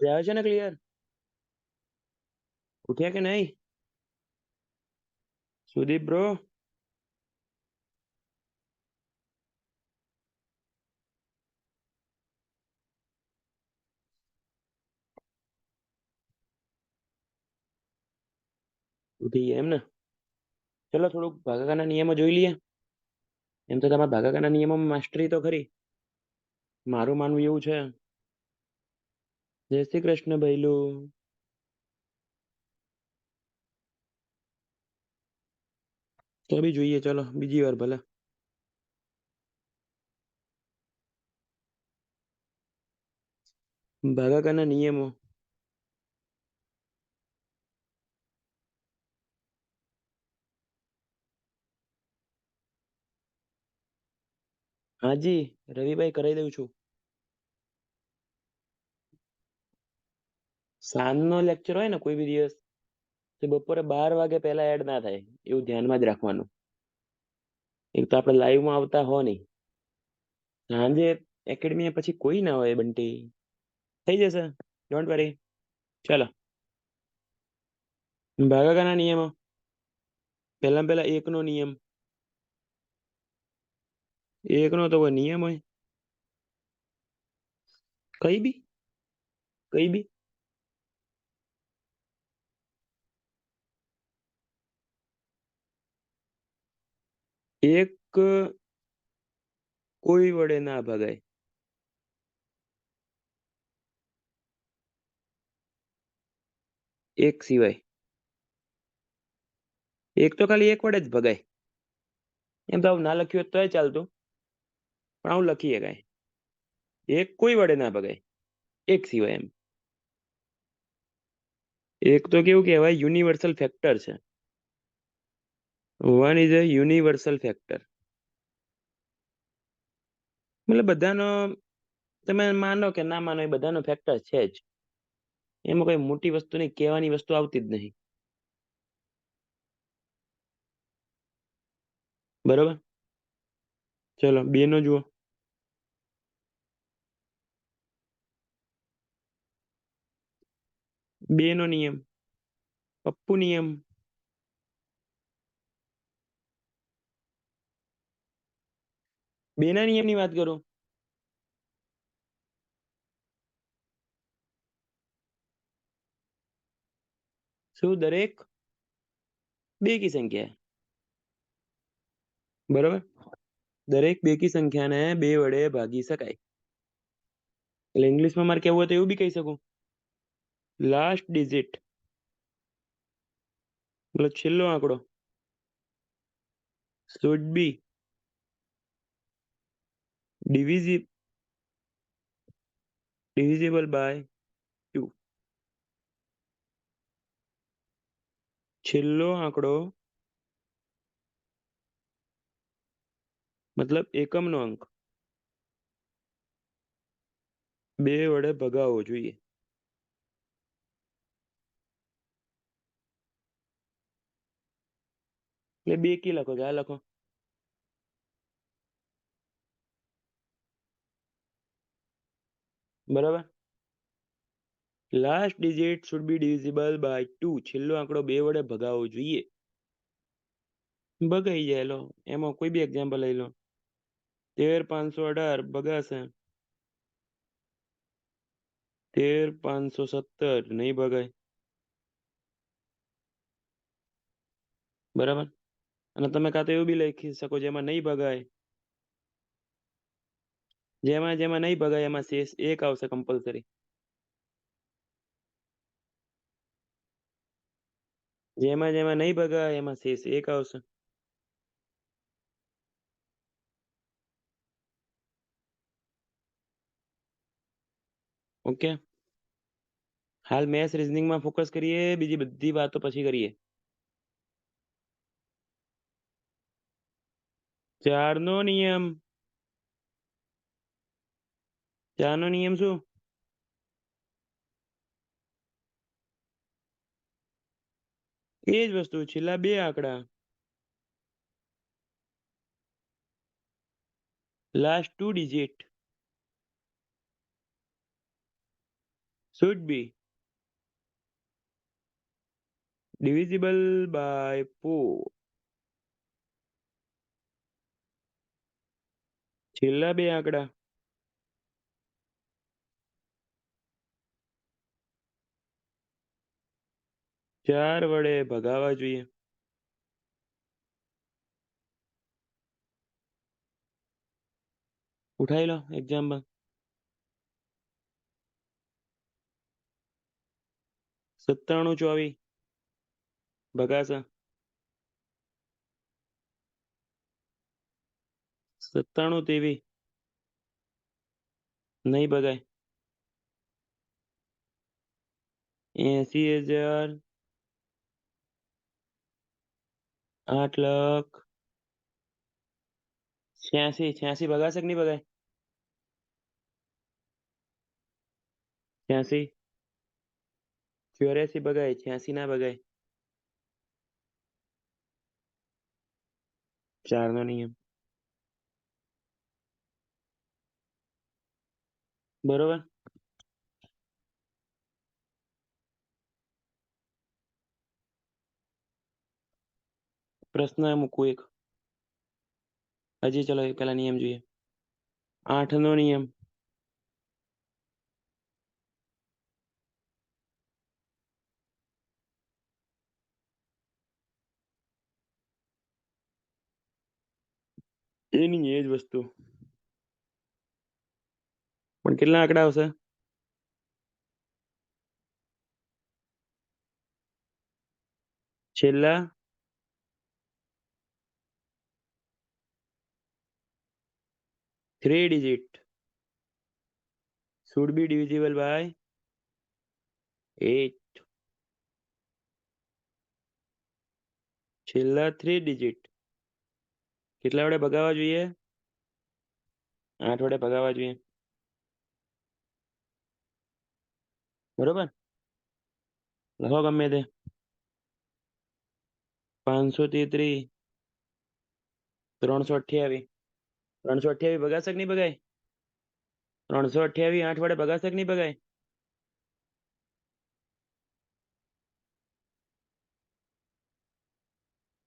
આવે છે ને ક્લિયર? ઉઠ્યા કે નહીં? સુદીપ બ્રો, ઉઠી ગયા એમ ને? ચલો થોડુંક ભાગાકારના નિયમો જોઈ લઈએ. એમ તો તમારા ભાગાકારના નિયમોમાં માસ્ટરી તો ખરી. મારું માનવું એવું છે. જય શ્રી કૃષ્ણ ભૈલું. તો બી જોઈએ, ચલો બીજી વાર ભલે. ભાગાકારના નિયમો. હાજી રવિભાઈ કરાવી દઉં છું. સાંજનો લેક્ચર હોય ને કોઈ બી દિવસ, તો બપોરે 12 વાગે પહેલા એડ ના થાય, એવું ધ્યાનમાં જ રાખવાનું. એક તો આપણે લાઈવમાં આવતા હો નહીં. સાંજે એકેડમી પછી કોઈ ના હોય બંટી. થઈ જશે, ડોન્ટ વરી. ચલો ભાગાકારના નિયમો. પહેલા એકનો નિયમ. એકનો તો કોઈ નિયમ હોય? કઈ બી? કઈ બી? એક કોઈ વડે ના ભગાય. એક સિવાય. એક તો ખાલી એક વડે જ ભગાય. એમ તો આવું ના લખ્યું હોત તોય ચાલતું, પણ આવું લખીએ કાંઈ. એક કોઈ વડે ના ભગાય, એક સિવાય એમ. એક તો કેવું કહેવાય, યુનિવર્સલ ફેક્ટર છે. One is a universal factor. મતલબ બધાનો, તમે માનો કે ના માનો, એ બધાનો ફેક્ટર છે જ. એમાં કોઈ મોટી વસ્તુ નહીં, કહેવાની વસ્તુ આવતી જ નહીં. બરોબર. ચલો બે નો જુઓ. બે નો નિયમ, પપ્પુ નિયમ. બે ના નિયમની વાત કરો. શું દરેક બેકી સંખ્યા है? બરોબર. દરેક બેકી સંખ્યાને બે વડે ભાગી શકાય. એટલે ઇંગ્લિશમાં મારે કહેવું હોય તો એવું બી કહી શકું. લાસ્ટ ડિજિટ, મતલબ છેલ્લો આંકડો, should be divisible by 2. છેલ્લો આંકડો મતલબ એકમનો અંક બે વડે ભગાવવો જોઈએ. એટલે બે કી લખો છો, આ લખો. બરાબર. Last digit should be divisible by 2. છેલ્લો આંકડો બે વડે ભગાવવો જોઈએ. ભગાઈ જાય. લો એમાં કોઈ બી એક્ઝામ્પલ લઈ લો. 13,518 ભગાશે. 13,517 નહીં ભગાય. બરાબર. અને તમે કાં તો એવું બી લખી શકો જેમાં નહીં ભગાય, જેમાં જેમાં નહીં ભગાય એમાં શેષ એક આવશે કમ્પલસરી. જેમાં જેમાં નહીં ભગાય એમાં શેષ એક આવશે. ઓકે. હાલ મેથ્સ રીઝનિંગમાં ફોકસ કરીએ, બીજી બધી વાતો પછી કરીએ. ચારનો નિયમ. ચારનો નિયમ શું? એ જ વસ્તુ, છેલ્લા બે આંકડા, last 2 digit should be divisible by 4. છેલ્લા બે આંકડા 4 વડે ભગાવા જોઈએ. ઉઠાઈ લો એક્ઝામ્પલ. 97 24 ભગાશે. 97 23 નહીં ભગાય. 80,000 8,00,000 86 ભગાશે કે નહીં ભગાય? 86 84 ભગાય, 86 ના ભગાય. 4 નો નિયમ. બરોબર. પ્રશ્ન મૂકું એક. હજી ચલો પેલા નિયમ જોઈએ. 8 નો નિયમ. એની એ જ વસ્તુ. પણ કેટલા આંકડા આવશે? છેલ્લા 3 digit should be divisible by 8. છેલ્લા 3 digit કેટલા વડે ભગાવા જોઈએ? 8 વડે ભગાવા જોઈએ. બરોબર. લખો ગમે તે. 533 328 328 ભગાશે કે નહીં ભગાય? 328 8 વડે ભગાશે કે નહીં ભગાય?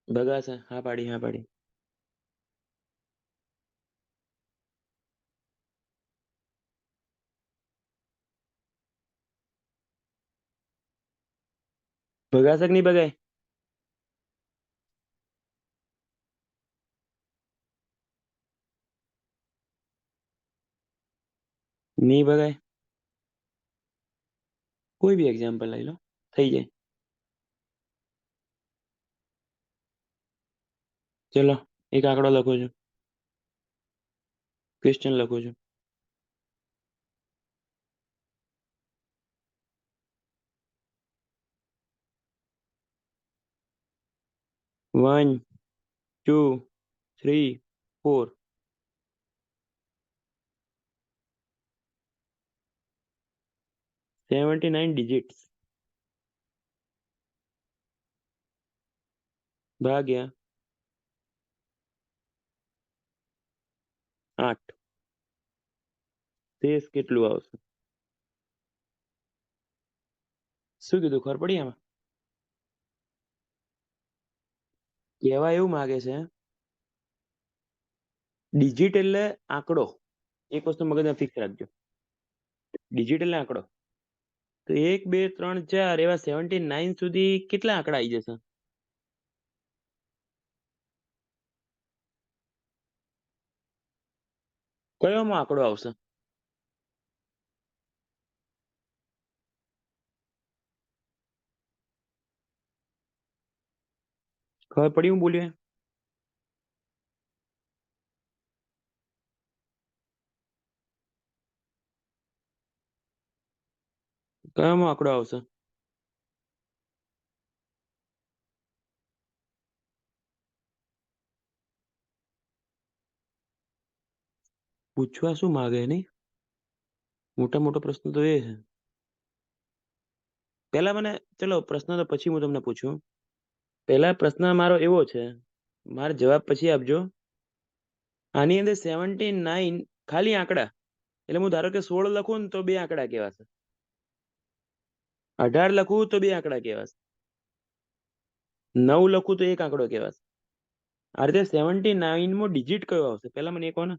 ભગાશે. હા પાડી, હા પાડી. ભગાશે કે નહીં ભગાય? નહીં ભગાય. કોઈ બી એક્ઝામ્પલ લઈ લો, થઈ જાય. ચલો એક આંકડો લખું છું, ક્વેશ્ચન લખું છું. 1 2 3 4 79 digits ભાગ્યા 8 શેષ કેટલું આવશે? શું કીધું ખબર પડી આમાં? કહેવા એવું માગે છે, ડિજિટ એટલે આંકડો. એક વસ્તુ મગજમાં ફિક્સ રાખજો, ડિજિટ એટલે આંકડો. તો 1 2 3 4 એવા 79 સુધી કેટલા આંકડા આવી જશે? કયોમાં આંકડો આવશે? ખબર પડી હું બોલ્યો? કયોમાં આંકડો આવશે? પૂછવા શું માગે નહીં? મોટો પ્રશ્ન તો એ છે. પહેલા મને ચલો પ્રશ્ન તો પછી હું તમને પૂછું. પહેલા પ્રશ્ન મારો એવો છે, મારો જવાબ પછી આપજો. આની અંદર 79 ખાલી આંકડા, એટલે હું ધારો કે 16 લખું ને તો બે આંકડા કહેવાશે. 18 લખું તો 2 આંકડા કહેવાશે, 9 લખું તો 1 આંકડો કહેવાશે. આ રીતે 79 મો ડિજિટ કયો આવશે પેલા મને એ કહો ને.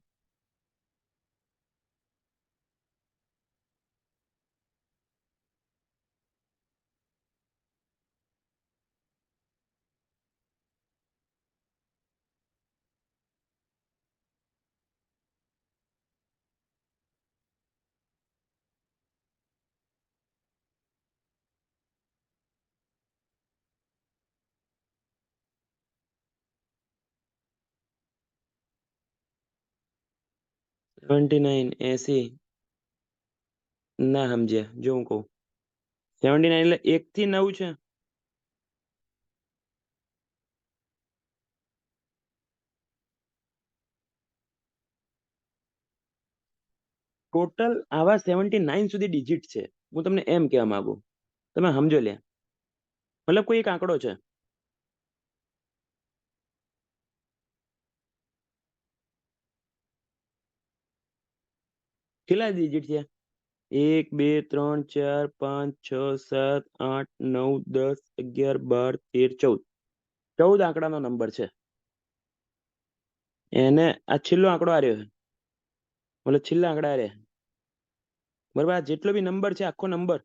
સેવન્ટી 80 ના સમજ્યા, જો હું કહું 79 એટલે 1 થી 9 છે. ટોટલ આવા 79 સુધી ડિજિટ છે, હું તમને એમ કહેવા માંગુ. તમે સમજો લે, મતલબ કોઈ એક આંકડો છે. કેટલા ડિજિટ છે? 1 2 3 4 5 6 7 8 9 10 11 12 13 14 આંકડાનો નંબર છે. એને આ છેલ્લો આંકડો આ રહ્યો છે, મતલબ છેલ્લા આંકડા આ રહ્યા, બરાબર. આ જેટલો બી નંબર છે આખો નંબર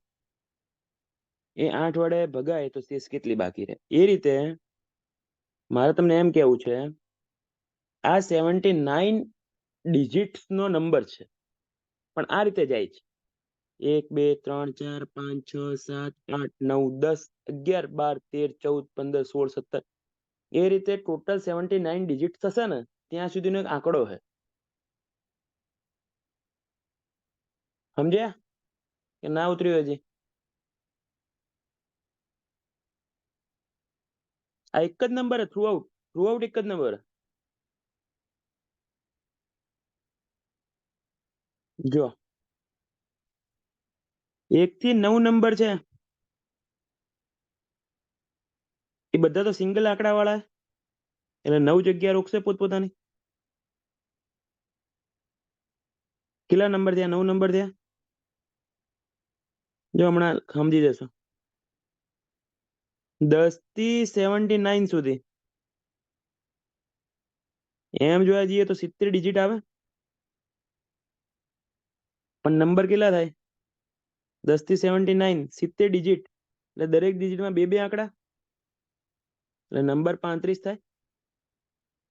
એ 8 વડે ભગાય તો શેષ કેટલી બાકી રહે. એ રીતે મારે તમને એમ કેવું છે, આ 79 ડિજિટ્સ નો નંબર છે, પણ આ રીતે જાય છે 1 2 3 4 5 6 7 8 9 10 11 12 13 14 15 16 17, એ રીતે ટોટલ 79 ડિજિટ થશે ને ત્યાં સુધીનો એક આંકડો છે. સમજ્યા કે ના ઉતર્યું હજી? આ એક જ નંબર થ્રુ આઉટ એક જ નંબર. જો 1 થી 9 નંબર છે એ બધા તો સિંગલ આંકડા વાળા, એટલે 9 જગ્યા રોકશે પોતપોતાની. કેટલા નંબર થયા? 9 નંબર થયા. જો હમણાં સમજી જશો. 10 થી 79 સુધી એમ જોવા જઈએ તો 70 ડિજિટ આવે, પણ નંબર કેટલા થાય? 10 થી 79 70 ડિજિટ, એટલે દરેક ડિજિટમાં બે બે આંકડા, એટલે નંબર 35 થાય.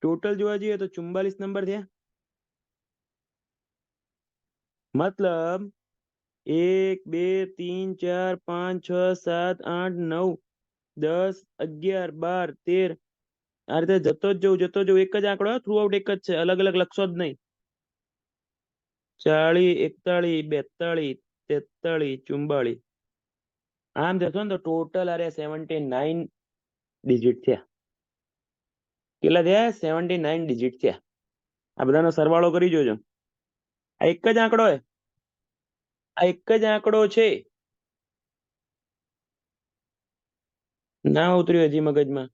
ટોટલ જોવા જઈએ તો 44 નંબર થયા. મતલબ 1 2 3 4 5 6 7 8 9 10 11 12 13, આ રીતે જતો જ જવું એક જ આંકડો થ્રુ આઉટ એક જ છે, અલગ અલગ લખશો જ નહીં. 40 41 42 43 44, આમ જશો ને તો ટોટલ અરે 79 ડિજિટ થયા. કેટલા થયા? 79 ડિજિટ થયા. આ બધાનો સરવાળો કરી જોજો. આ એક જ આંકડો હે, આ એક જ આંકડો છે. ના ઉતર્યું હજી મગજમાં?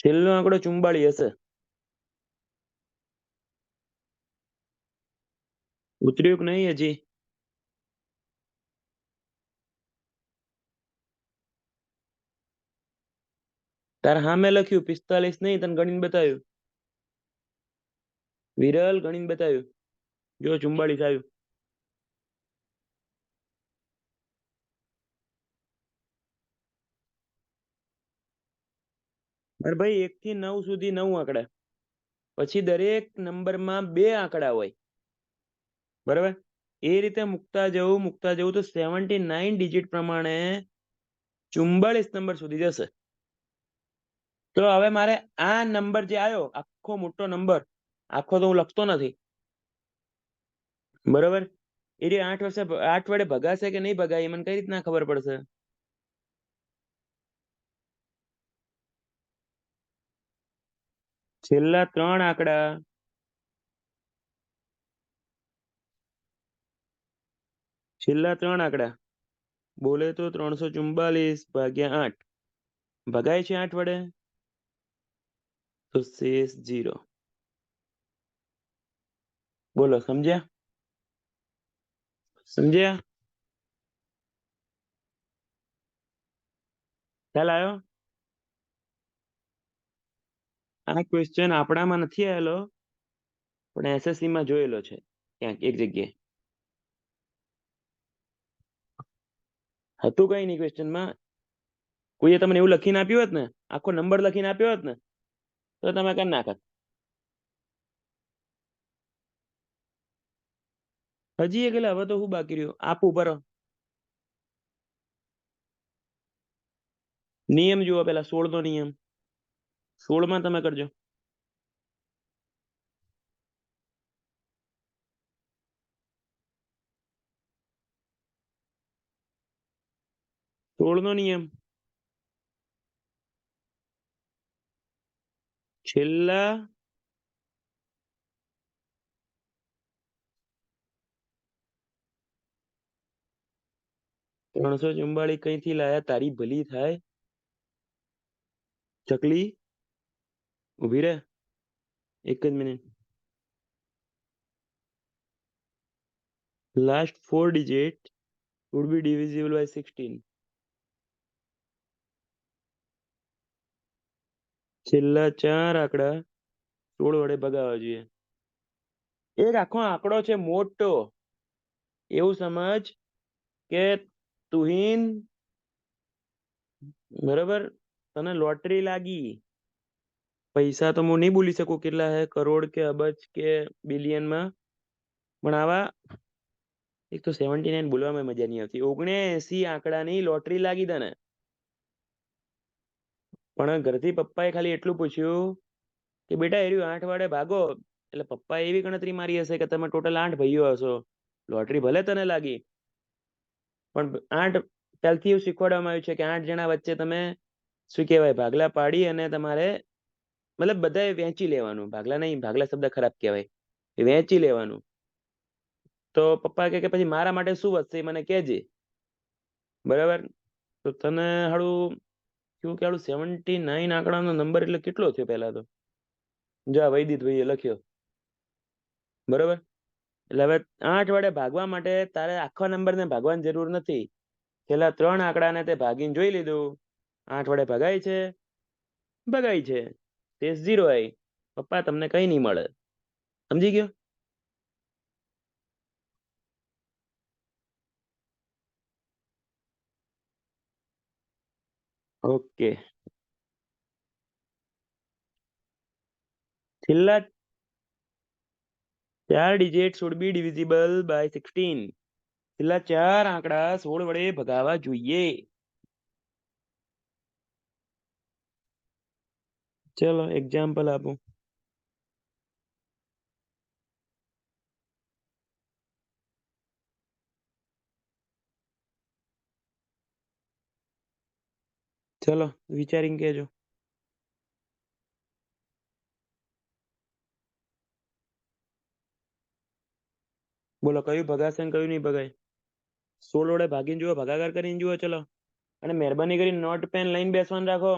છેલ્લો આંકડો 44 હશે. ઉતર્યું કે નહીં હજી? તાર સામે લખ્યું 45 નહીં, તને ગણીને બતાવ્યું. વિરલ ગણીને બતાવ્યું, જો 44 આવ્યું. અરે ભાઈ 1 થી 9 સુધી 9 આંકડા, પછી દરેક નંબરમાં 2 આંકડા હોય, બરાબર. એ રીતે મૂકતા જવું તો 79 ડિજિટ પ્રમાણે 44 નંબર સુધી જશે. તો હવે મારે આ નંબર જે આવ્યો આખો મોટો નંબર, આખો તો હું લખતો નથી, બરાબર, એ 8 વડે ભગાશે કે નહીં ભગાય એ મને કઈ રીતના ખબર પડશે? છેલ્લા 3 આંકડા, બોલે તો 344 ભાગ્યા 8, ભગાય છે 8 વડે તો શેષ 0. બોલો, સમજ્યા? સમજ્યા? ખ્યાલ આવ્યો? આ ક્વેશ્ચન આપણામાં નથી આવેલો, પણ એસએસસી માં જોયેલો છે ક્યાંક એક જગ્યાએ. હતું કઈ નહીં ક્વેશ્ચનમાં. કોઈએ તમને એવું લખીને આપ્યું હોત ને, આખો નંબર લખીને આપ્યો હોત ને, તો તમે કરી નાખત. હજી એક, એટલે હવે તો હું બાકી રહ્યું આપું બરો. નિયમ જુઓ પેલા, 16 નો નિયમ. 16 માં તમે કરજો. 16 નો નિયમ. છેલ્લા 344 કઈથી લાયા તારી ભલી થાય. ચકલી ઉભી રે, એક જ minute. Last 4 digit would be divisible by 16. છેલ્લા 4 આંકડા 16 વડે ભગાવવા જોઈએ. એક આખો આંકડો છે મોટો. એવું સમજ કે તુહીન, બરાબર, તને લોટરી લાગી. પૈસા તો હું નહીં બોલી શકું કેટલા હે, કરોડ કે અબજ કે બિલિયન માં. પણ આવા, એક તો 79 બોલવામાં મજા નહીં આવતી, 79 આંકડાની લોટરી લાગી તને. પણ ઘરથી પપ્પાએ ખાલી એટલું પૂછ્યું કે બેટા એ 8 વડે ભાગો. એટલે પપ્પાએ એવી ગણતરી મારી હશે કે તમે ટોટલ 8 ભાઈઓ હશો. લોટરી ભલે તને લાગી, પણ 8 પહેલથી એવું શીખવાડવામાં આવ્યું છે કે 8 જણા વચ્ચે તમે શું કહેવાય, ભાગલા પાડી અને તમારે, મતલબ બધાએ વહેંચી લેવાનું. ભાગલા નહીં, ભાગલા શબ્દ ખરાબ કહેવાય, વહેંચી લેવાનું. તો પપ્પા કે પછી મારા માટે શું વધશે મને કહેજે. બરાબર. તો તને હાડું શું કે હાડું 79 આંકડાનો નંબર એટલે કેટલો થયો પહેલા તો. જા વૈદિત ભાઈએ લખ્યો. બરાબર. એટલે હવે 8 વડે ભાગવા માટે તારે આખા નંબરને ભાગવાની જરૂર નથી. છેલ્લા 3 આંકડાને તે ભાગીને જોઈ લીધું. 8 વડે ભગાય છે, ભગાય છે, તે 0 આવી. પપ્પા તમને કઈ નહીં મળે. સમજી ગયો? ઓકે. છેલ્લા 4 digit should be divisible by 16. છેલ્લા 4 આંકડા 16 વડે ભગાવા જોઈએ. ચલો એક્ઝામ્પલ આપો. ચલો વિચારીને કહેજો. બોલો કયું ભગાશે ને કયું નહીં ભગાય. 16 વડે ભાગીને જુઓ, ભાગાકાર કરીને જુઓ. ચલો. અને મહેરબાની કરીને નોટ પેન લઈને બેસવાનું રાખો.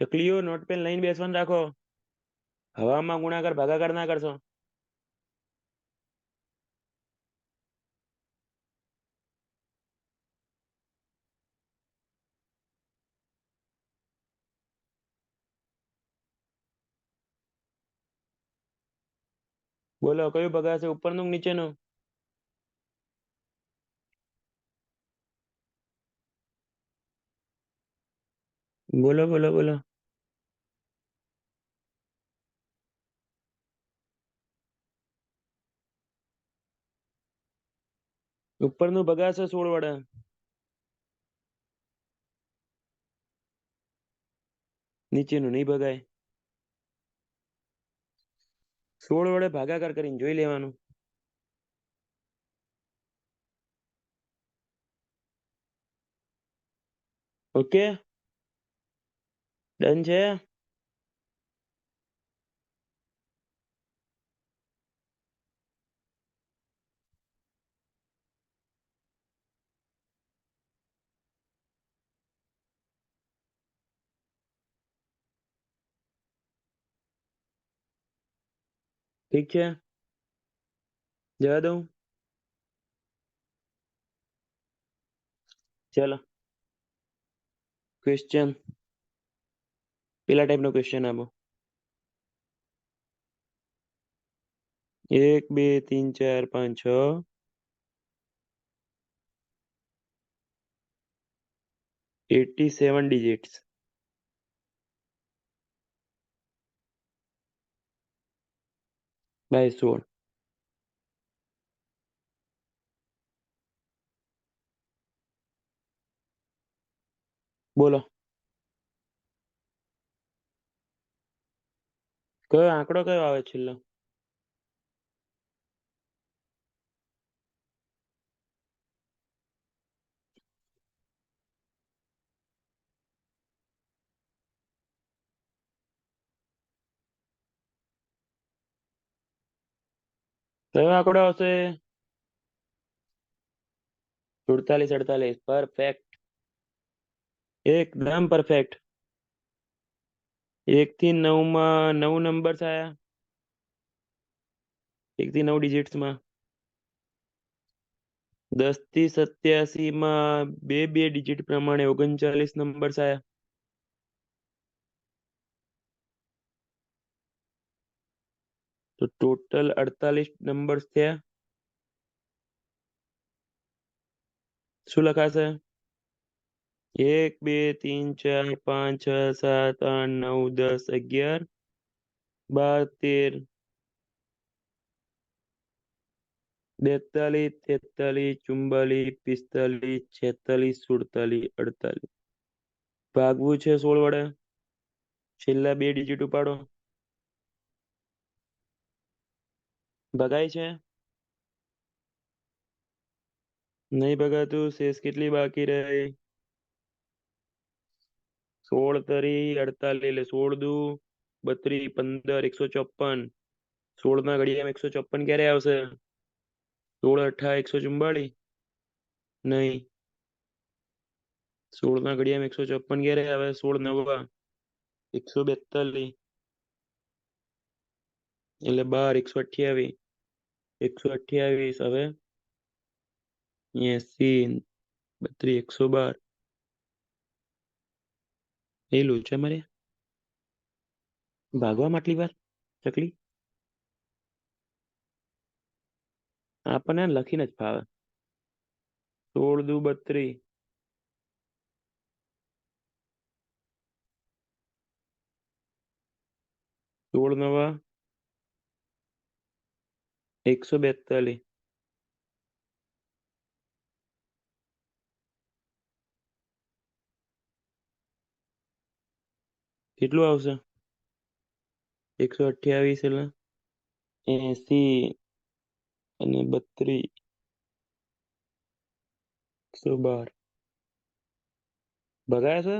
ચકલીઓ નોટ પેન લઈને બેસવાનું રાખો. હવામાં ગુણાકાર ભાગાકાર ના કરશો. બોલો કયું ભગાશે, ઉપરનું કે નીચેનું? બોલો બોલો બોલો. ઉપરનું ભગાશે 16 વડે. નીચેનું નહીં ભગાય. 16 વડે ભાગાકાર કરીને જોઈ લેવાનું. ઓકે, ડન છે. ઠીક છે. જવા દઉં? ચલો, ક્વેશ્ચન, પેલા ટાઈપનો ક્વેશ્ચન આપો. 1 2 3 4 5 6 87 ડિજિટ્સ. બાય 16. બોલો, કયો આંકડો કયો આવે છેલ્લો? કયો આંકડો આવશે? 47 48. પરફેક્ટ, એકદમ પરફેક્ટ. 1 થી 9 માં 9 નંબર્સ આયા. 1 થી 9 ડિજિટ્સ માં. 10 થી 87 માં બે બે ડિજિટ પ્રમાણે 39 નંબર્સ આયા. તો ટોટલ 48 નંબર્સ થયા. શું લખાશે? 1 2 3 4 5 6 7 8 9 10 11 12 13 42 43 44 45 46 47 48. ભાગવું છે 16 વડે. છેલ્લા બે ડિજિટ ઉપાડો. ભગાય છે? નહીં ભગાતું. શેષ કેટલી બાકી રહે? 16 તરી 48 એટલે 16 દુ 32 15 154. 16 ના ઘડિયામાં 154 ક્યારે આવશે? 16 અઠા 144. નહીં. 16 ના ઘડિયામાં 154 ક્યારે આવે? 16 નવા 142 એટલે 12 128. 128 હવે 80 32 112. એલું છે મારે ભાગવામાં આટલી વાર ચકલી. આપણને લખીને જ ફાવે. 16 દુ 32. 16 નવા 142. કેટલું આવશે? 128 એટલે 80 અને 32 112. ભગાય છે?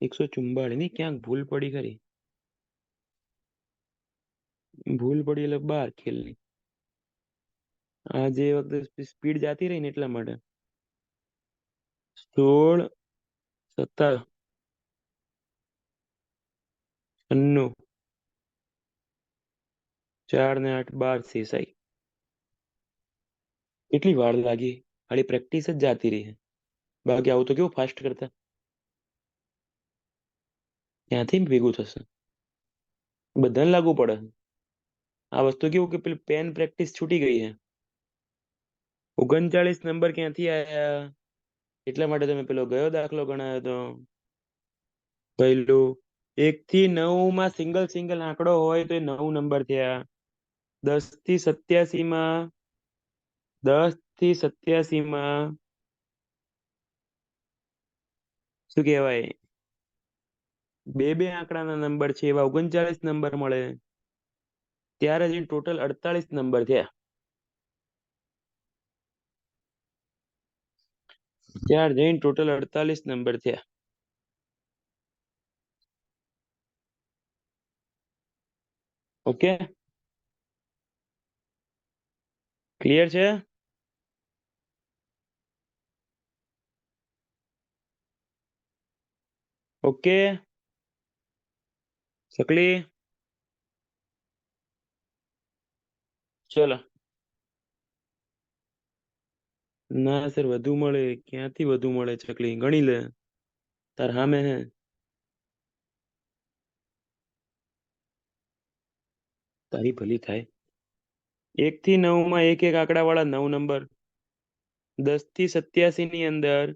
144 ની ક્યાંક ભૂલ પડી ખરી. ભૂલ પડી એટલે 12 ખેલની. આ જે વખતે સ્પીડ જાતી રહી ને એટલા માટે. 16 17 96 4 ને 8 12 શેષાઈ. કેટલી વાર લાગી? ખાલી પ્રેક્ટિસ જ જાતી રહી. બાકી આવું તો કેવું ફાસ્ટ કરતા. ત્યાંથી ભેગું થશે. બધાને લાગુ પડે. આ વસ્તુ કેવું કે પેલી પેન પ્રેક્ટિસ છૂટી ગઈ છે. 39 નંબર ક્યાંથી આયા? એટલા માટે તમે પેલો ગયો દાખલો ગણાયો તો. પહેલું 1 થી 9 માં સિંગલ સિંગલ આંકડો હોય તો એ 9 નંબર થયા. 10 થી 87 માં 10 થી 87 માં શું કહેવાય બે બે આંકડાના નંબર છે એવા 39 નંબર મળે. ત્યારે જ ટોટલ 48 નંબર થયા. ત્યાર જઈને ટોટલ 48 નંબર થયા. ઓકે, ક્લિયર છે? ઓકે ચકલી. ચલો. ના સર, વધુ મળે ક્યાંથી? વધુ મળે ચકલી, ગણી લે. તાર હામે હે. તારી ભલી થાય. 1 થી 9 માં એક એક આંકડા વાળા 9 નંબર. 10 થી 87 ની અંદર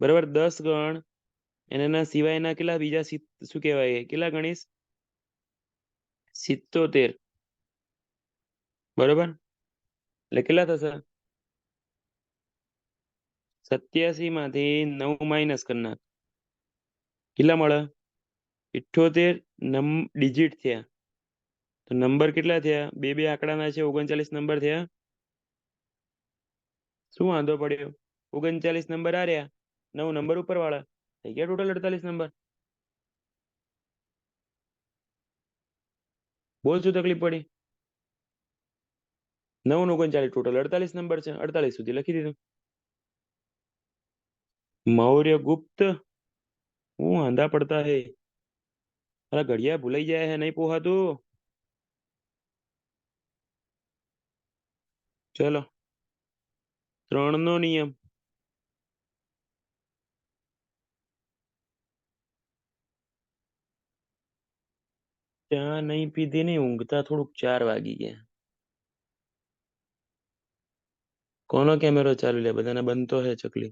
બરાબર 10 ગણ. એના સિવાયના કેટલા બીજા શું કહેવાય, કેટલા ગણીશ? 77. બરોબર, એટલે કેટલા થશે? 87 માંથી 9 માઇનસ કરી નાખ. કેટલા મળે? 78 ડિજિટ થયા. તો નંબર કેટલા થયા? બે બે આંકડાના છે, 39 નંબર થયા. શું વાંધો પડ્યો? 39 નંબર આ રહ્યા, 9 નંબર ઉપર વાળા થઈ ગયા, ટોટલ 48 નંબર. બોલ શું તકલીફ પડી? 9 ને 39 ટોટલ 48 નંબર છે. 48 સુધી લખી દીધું. मौर्य गुप्त। હું આંધા પડતા હે. અરે ઘડિયા ભૂલાઈ જાય હે, નહીં પોહાતું. ચલો. 3 નો નિયમ. ચા નહીં પીધી ને ઊંઘતા થોડુંક 4 વાગી ગયા. કોનો કેમેરો ચાલુ લે? બધાને બંધ તો હે ચકલી.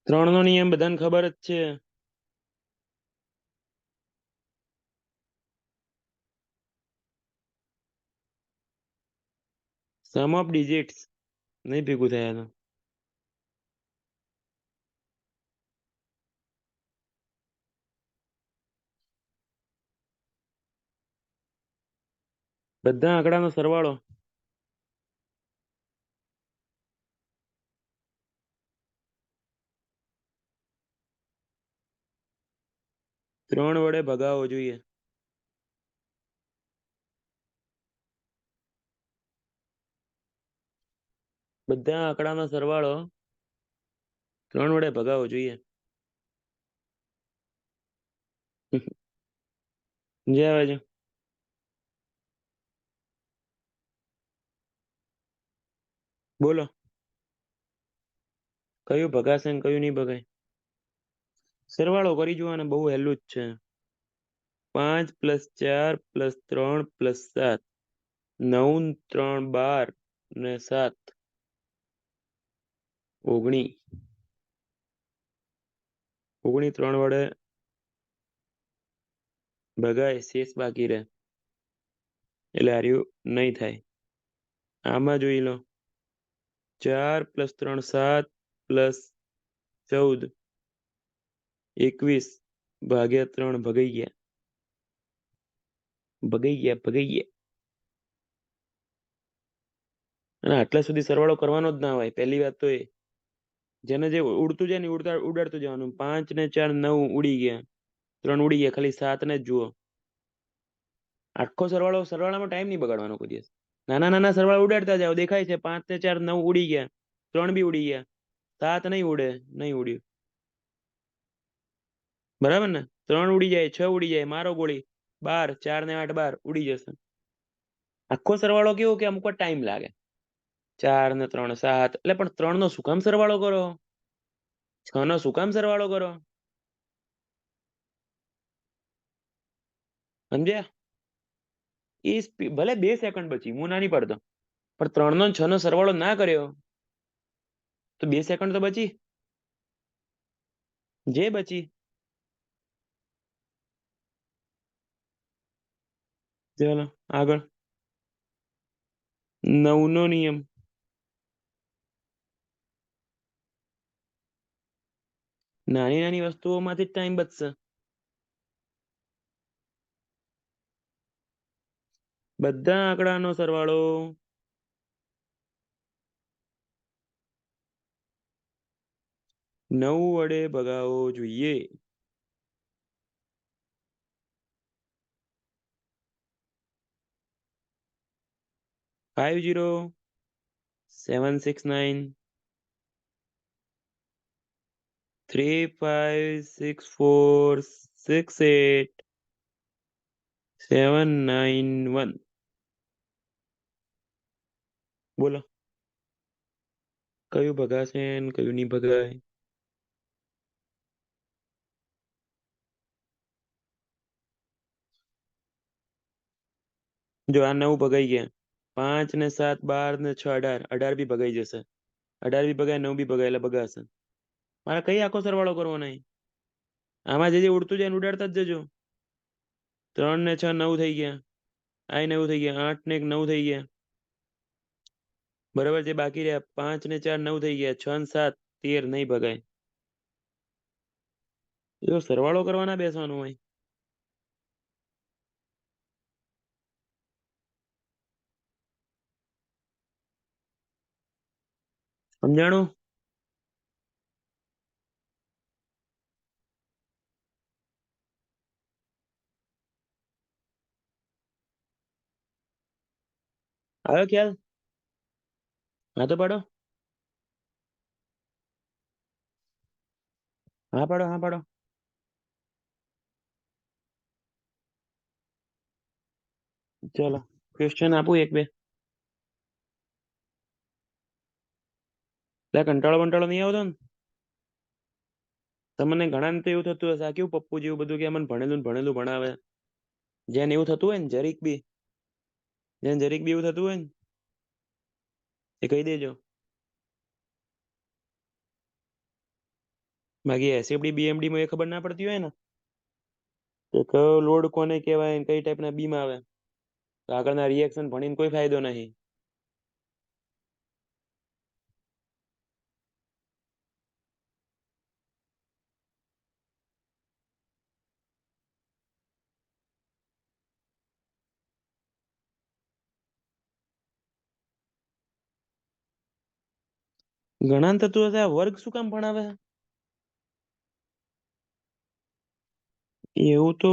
3 નો નિયમ બધાને ખબર જ છે. સમ ઓફ ડિજિટ્સ. નહીં ભેગું થયા તો. બધા આંકડાનો સરવાળો. ત્રણ વડે ભગાવવો જોઈએ. બધા આંકડાનો સરવાળો 3 વડે ભગાવવો જોઈએ. જે આવે છે. બોલો. કયું ભગાશે ને કયું નહીં ભગાય? સરવાળો કરી જોવાને, બહુ હેલું જ છે. 5 + 4 + 3 + 7. 9 3 12 ને 7. 19. 19 3 વડે ભગાય, શેષ બાકી રહે. એટલે હાર્યું નહીં થાય. આમાં જોઈ લો. 4 + 3 7 + 14 21 ભાગ્યા 3 ભગાઈ ગયા. ભગાઈ ગયા, ભગાઈ ગયા. અને આટલા સુધી સરવાળો કરવાનો જ ના હોય. પહેલી વાત તો એ. જેને જે ઉડતું જાય ને ઉડાડતું જવાનું. 5 ને 4 9 ઉડી ગયા. 3 ઉડી ગયા, ખાલી 7 ને જ જુઓ. આખો સરવાળામાં ટાઈમ નહીં બગાડવાનો કોઈ દિવસ. નાના નાના સરવાળા ઉડાડતા જાવ, દેખાય છે 5 ને 4 9 ઉડી ગયા. 3 બી ઉડી ગયા. 7 નહીં ઉડે, નહીં ઉડ્યું. બરાબર ને? 3 ઉડી જાય, 6 ઉડી જાય, મારો ગોળી. 12, 4 ને 8 12 ઉડી જશે. આખો સરવાળો કેવો કે અમુક ટાઈમ લાગે. 4 ને 3 7. એટલે પણ 3 નો શું કામ સરવાળો કરો? 6 નો શું કામ સરવાળો કરો? સમજ્યા? ભલે 2 સેકન્ડ બચી, હું ના નહીં પાડતો. પણ 3 નો 6 નો સરવાળો ના કર્યો તો 2 સેકન્ડ તો બચી. જે બચી. ચલો આગળ. 9 નો નિયમ. નાની નાની વસ્તુઓમાંથી જ ટાઈમ બચશે. બધા આંકડાનો સરવાળો 9 વડે ભગાવવો જોઈએ. ફાઈવ 0 7 6 9 3 5 6 4 6 8 791. બોલો કયું ભગાશે ને કયું નહીં ભગાય. જો આ 9 ભગાઈ ગયા. 5 ને 7 12 ને 6 18. 18 બી ભગાઈ જશે. 18 બી ભગાય, 9 બી ભગાય એટલે ભગાશે. મારે કઈ આખો સરવાળો કરવો નહીં. આમાં જે ઉડતું જાય એને ઉડાડતા જ જજો. 3 ને 6 9 થઈ ગયા. આ 9 થઈ ગયા. 8 ને 1 9 થઈ ગયા. બરાબર. જે બાકી રહ્યા 5 ને 4 9 થઈ ગયા. 6 ને 7 13 નહીં ભગાય. એ તો સરવાળો કરવાના બેસવાનું હોય. સમજાણું? આવ્યો ખ્યાલ? હા તો પાડો. હા પાડો, હા પાડો. ચલો ક્વેશ્ચન આપું એક બે. એટલે કંટાળો બંટાળો નહીં આવતો ને? તમને ઘણા ને તો એવું થતું હશે આ કેવું પપ્પુ જેવું બધું કે મને ભણેલું ને ભણેલું ભણાવે. જેને એવું થતું હોય ને જરીક બી, જેને જરીક બી એવું થતું હોય ને એ કહી દેજો. બાકી એસએફડી બીએમડી માં એ ખબર ના પડતી હોય ને કે કયો લોડ કોને કહેવાય ને કઈ ટાઈપના બીમ આવે, તો આગળના રિએક્શન ભણીને કોઈ ફાયદો નહીં. ઘણા ને થતું હશે આ વર્ગ શું કામ ભણાવે. એવું તો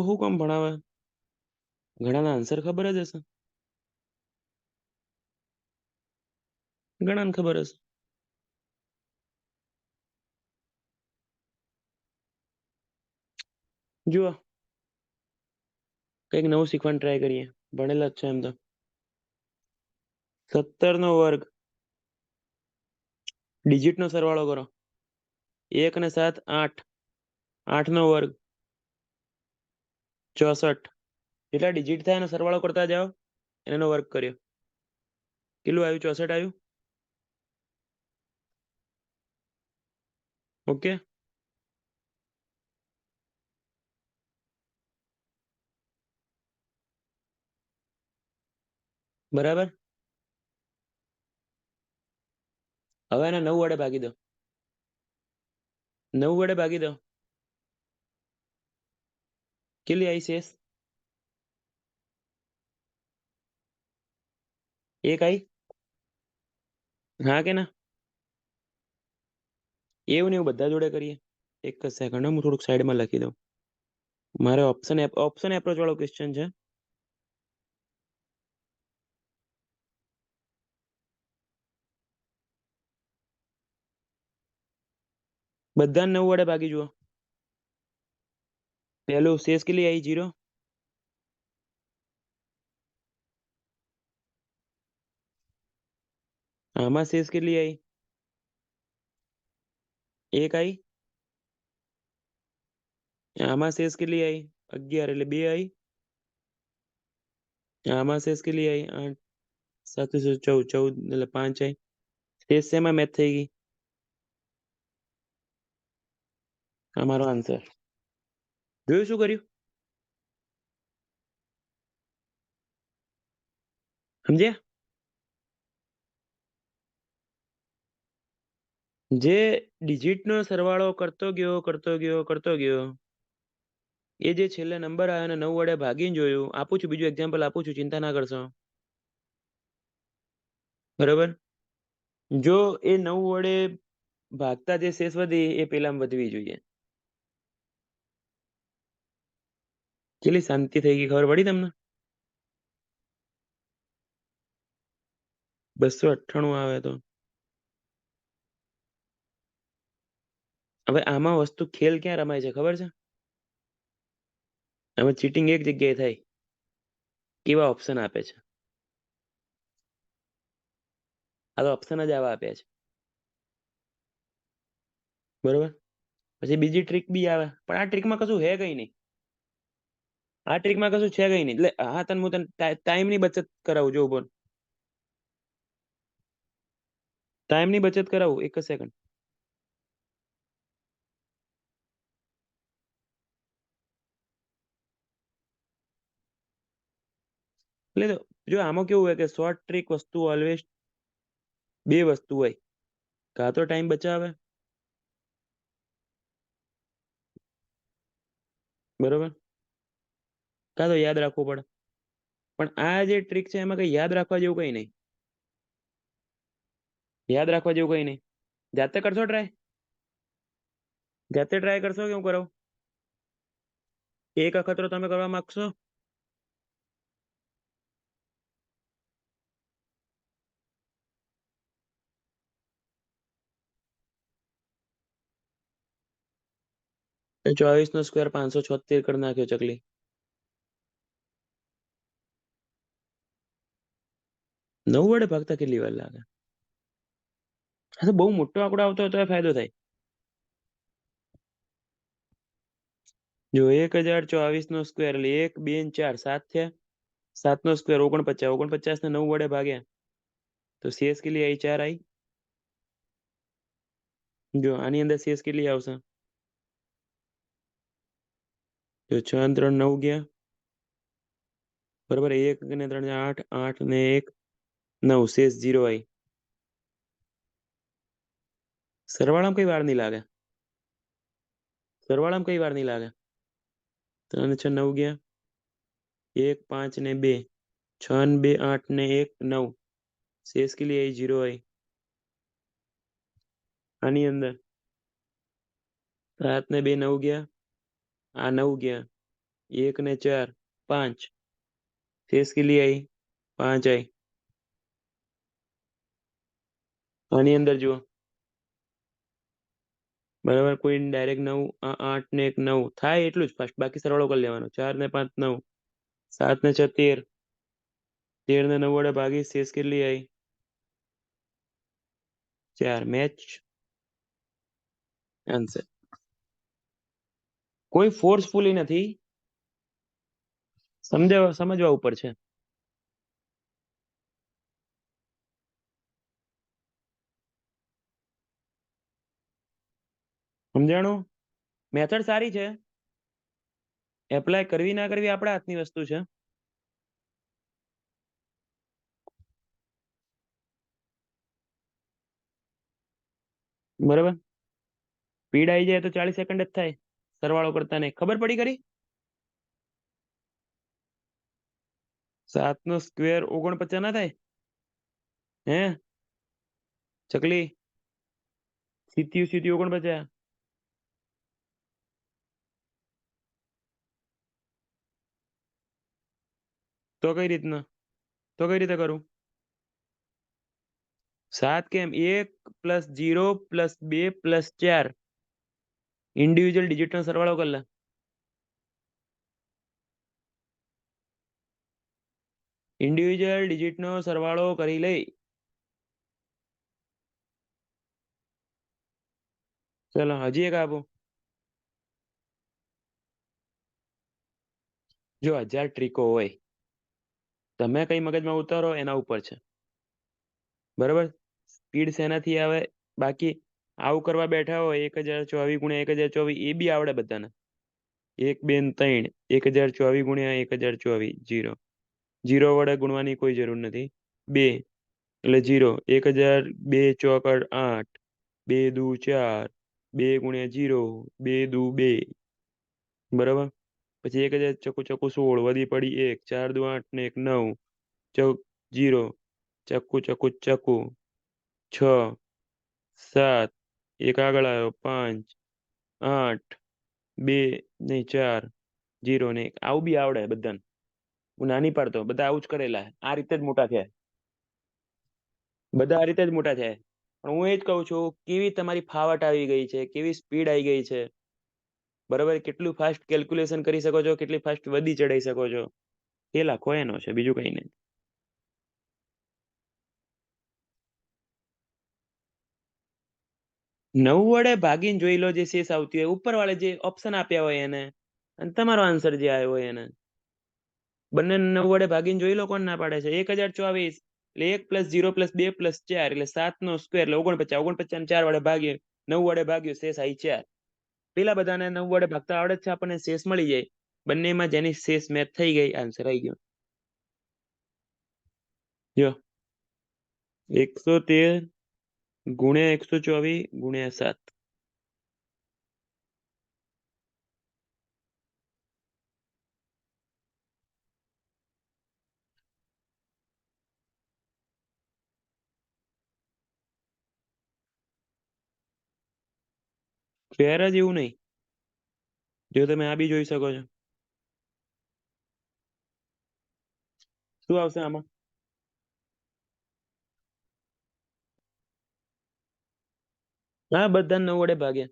શું કામ ભણાવે? ઘણાના આન્સર ખબર જ હશે. ઘણાને ખબર હશે. જુઓ કંઈક નવું શીખવાની ટ્રાય કરીએ. ભણેલા જ છે એમ તો. 17 નો વર્ગ ડિજિટ નો સરવાળો કરો. 1 ને 7 8. 8 નો વર્ગ 64. જેટલા ડિજિટ થાય એનો સરવાળો કરતા જાઓ. એનો વર્ગ કર્યો. કેટલું આવ્યું? 64 આવ્યું. ઓકે. બરાબર. હવે એને 9 વડે ભાગી દો. 9 વડે ભાગી દો. કેટલી આવી શેષ? 1 આવી. હા કે ના? એવું ને એવું બધા જોડે કરીએ. એક જ સેકન્ડ હું થોડુંક સાઈડમાં લખી દઉં. મારે ઓપ્શન એપ્રોચ વાળો ક્વેશ્ચન છે. બધા 9 વડે ભાગી જુઓ. પહેલું શેષ કેટલી આવી? 0. આમાં શેષ કેટલી આવી? 1 આવી. આમાં શેષ કેટલી આવી? 11 એટલે 2 આવી. આમાં શેષ કેટલી આવી? 8 7 14 14 એટલે 5 આવી. શેષ શેમાં મેચ થઈ ગઈ? અમારો આન્સર. જોયું શું કર્યું? સમજ્યા? જે ડિજિટ નો સરવાળો કરતો ગયો એ જે છેલ્લે નંબર આવ્યો ને 9 વડે ભાગીને જોયું. આપું છું બીજું એક્ઝામ્પલ આપું છું, ચિંતા ના કરશો. બરોબર. જો એ 9 વડે ભાગતા જે શેષ વધી એ પેલામાં વધવી જોઈએ. કેટલી શાંતિ થઈ ગઈ, ખબર પડી તમને? 298 આવે તો હવે આમાં વસ્તુ ખેલ ક્યાં રમાય છે ખબર છે? આમાં ચીટિંગ એક જગ્યાએ થાય. કેવા ઓપ્શન આપે છે? આ તો ઓપ્શન જ આવા આપ્યા છે, બરોબર. પછી બીજી ટ્રીક બી આવે, પણ આ ટ્રીકમાં કશું હે કઈ નહીં. આ ટ્રીકમાં કશું છે કઈ નહીં. એટલે હા, હું તને ટાઈમ ની બચત કરાવું. જો બોલ, ટાઈમ ની બચત કરાવું, એક જ સેકન્ડ. એટલે જો આમાં કેવું હોય કે શોર્ટ ટ્રીક વસ્તુ ઓલવેઝ બે વસ્તુ હોય, કાં તો ટાઈમ બચાવે, બરોબર, કાં તો યાદ રાખવું પડે. પણ આ જે ટ્રીક છે એમાં કઈ યાદ રાખવા જેવું કઈ નહીં. યાદ રાખવા જેવું કઈ નહીં. જાતે કરશો ટ્રાય? જાતે ટ્રાય કરશો કે હું કરાવું? એક અખતરો તમે કરવા માંગશો? તો 24 નો સ્ક્વેર 576 કરી નાખ્યો ચકલી. 9 વડે ભાગતા કેટલી વાર લાગે? હા, તો બહુ મોટો આંકડો આવતો હોય તો ફાયદો થાય. જો 1024 નો સ્ક્વેર એટલે 1 2 ને 4 7 થયા. 7 નો સ્ક્વેર 49. 49 ને 9 વડે ભાગ્યા તો શેષ કેટલી આવી? 4 આવી. જો આની અંદર શેષ કેટલી આવશે? જો 6 ને 3 9 ગયા, બરોબર. 1 ને 3 8, 8 ને 1 9, શેષ 0 આવી. સરવાળામાં કઈ વાર નહીં લાગે. સરવાળામાં કઈ વાર નહીં લાગે. 3 ને 6 9 ગયા, 1 5 ને 2 6 ને 2 8 ને 1 9, શેષ કેટલી આવી? 0 આવી. આની અંદર 7 ને 2 9 ગયા, આ 9 ગયા, 1 ને 4 5, શેષ કેટલી આવી? 5 આવી. આની અંદર જુઓ, બરાબર. કોઈ ડાયરેક્ટ 9, આ 8 ને 1 9 થાય એટલું જ ફાસ્ટ, બાકી સરવાળો કરી લેવાનો. 4 ને 5 9, 7 ને 6 13, 13 ને 9 વડે ભાગી, શેષ કેટલી આવી? 4. Match answer. કોઈ ફોર્સફુલી નથી, સમજવા ઉપર છે. સમજાણું? મેથડ સારી છે, એપ્લાય કરવી ના કરવી આપણા હાથની વસ્તુ છે. બરાબર. સ્પીડ આવી જાય તો 40 સેકન્ડ જ થાય, સરવાળો કરતા નહીં. ખબર પડી ખરી? 7 નો સ્ક્વેર 49 ના થાય? હે ચકલી? સીધ્યું 49. તો કઈ રીતના? તો કઈ રીતે કરું? 7 કેમ? 1 plus 0 plus 2 plus 4, individual digit નો સરવાળો કરી લે. ઇન્ડિવિજ્યુઅલ ડિજિટ નો સરવાળો કરી લઈ. ચલો હજી એક આપો. જો 1000 ટ્રીકો હોય, તમે કઈ મગજમાં ઉતારો એના ઉપર છે, બરાબર. સ્પીડ શેનાથી આવે? બાકી આવું કરવા બેઠા હોય 1024 ગુણ્યા 1024, એ બી આવડે બધાને. 1 2 ને 3, 1024 ગુણ્યા 1024 0. 0 વડે ગુણવાની કોઈ જરૂર નથી. 2 એટલે 0. 1002 ચોક 8, 2 દુ 4, 2 ગુણ્યા 0, 2 દુ 2, બરાબર. પછી 1000 ચકુ ચકુ 16, વધી પડી 1, 4 દુ 8 ને 1 9, ચોક 0, ચક્કુ ચક્કુ ચક્કુ 6 7, એક આગળ આવ્યો 5 8 2 ને 4 0 ને 1. આવું બી આવડે બધાને. હું નાની પાડતો, બધા આવું જ કરેલા. આ રીતે જ મોટા થયા. બધા આ રીતે જ મોટા થયા. પણ હું એ જ કહું છું, કેવી તમારી ફાવટ આવી ગઈ છે, કેવી સ્પીડ આવી ગઈ છે, બરાબર. કેટલું ફાસ્ટ કેલ્ક્યુલેશન કરી શકો છો, કેટલી ફાસ્ટ વધી ચડાઈ શકો છો. એ લાખો એનો છે, બીજું કઈ નહીં. 9 વડે ભાગીને જોઈ લો જે શેષ આવતી હોય ઉપર વાળે જે ઓપ્શન આપ્યા હોય એને, અને તમારો આન્સર જે આવ્યો હોય એને. બંને 9 વડે ભાગીને જોઈ લો કોણ ના પાડે છે. 1024 એટલે 1 + 0 + 2 + 4 એટલે 7 નો સ્ક્વેર એટલે 49. 49 ને 4 વડે ભાગીએ, 9 વડે ભાગ્યું, શેષ આવી 4. પેલા બધાને 9 વડે ભાગતા આવડે જ છે, આપણને શેષ મળી જાય. બંનેમાં જેની શેષ મેચ થઈ ગઈ, આન્સર આવી ગયો. જો 113 ગુણ્યા 124 ગુણ્યા 7. ફેર જ એવું નહીં. જો તમે આ બી જોઈ શકો છો. શું આવશે આમાં? હા, બધા 9 વડે ભાગ્યા.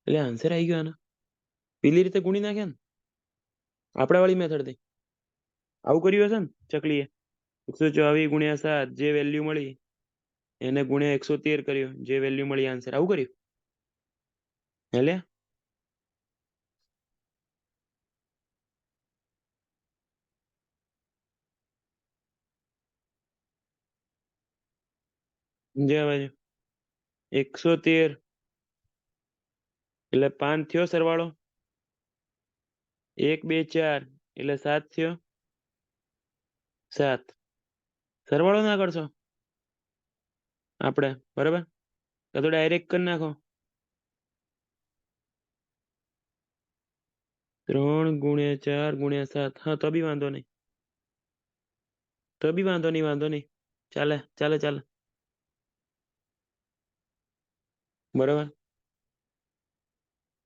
એટલે આન્સર આવી ગયો આનો. પેલી રીતે ગુણી નાખ્યા ને આપડા વાળી મેથડ થી. આવું કર્યું હશે ને ચકલીએ. 124 ગુણ્યા 7 જે વેલ્યુ મળી એને ગુણ્યા 113 કર્યો, જે વેલ્યુ મળી આન્સર. આવું કર્યું એટલે જે બાજુ 113 એટલે 5 થયો સરવાળો. 1 2 4 એટલે 7 થયો. 7 સરવાળો ના કરશો આપણે, બરાબર? તો ડાયરેક્ટ કરી નાખો. 3 ગુણ્યા 4 ગુણ્યા 7. હા, તો બી વાંધો નહીં. વાંધો નહીં. ચાલે ચાલે ચાલે. બરાબર.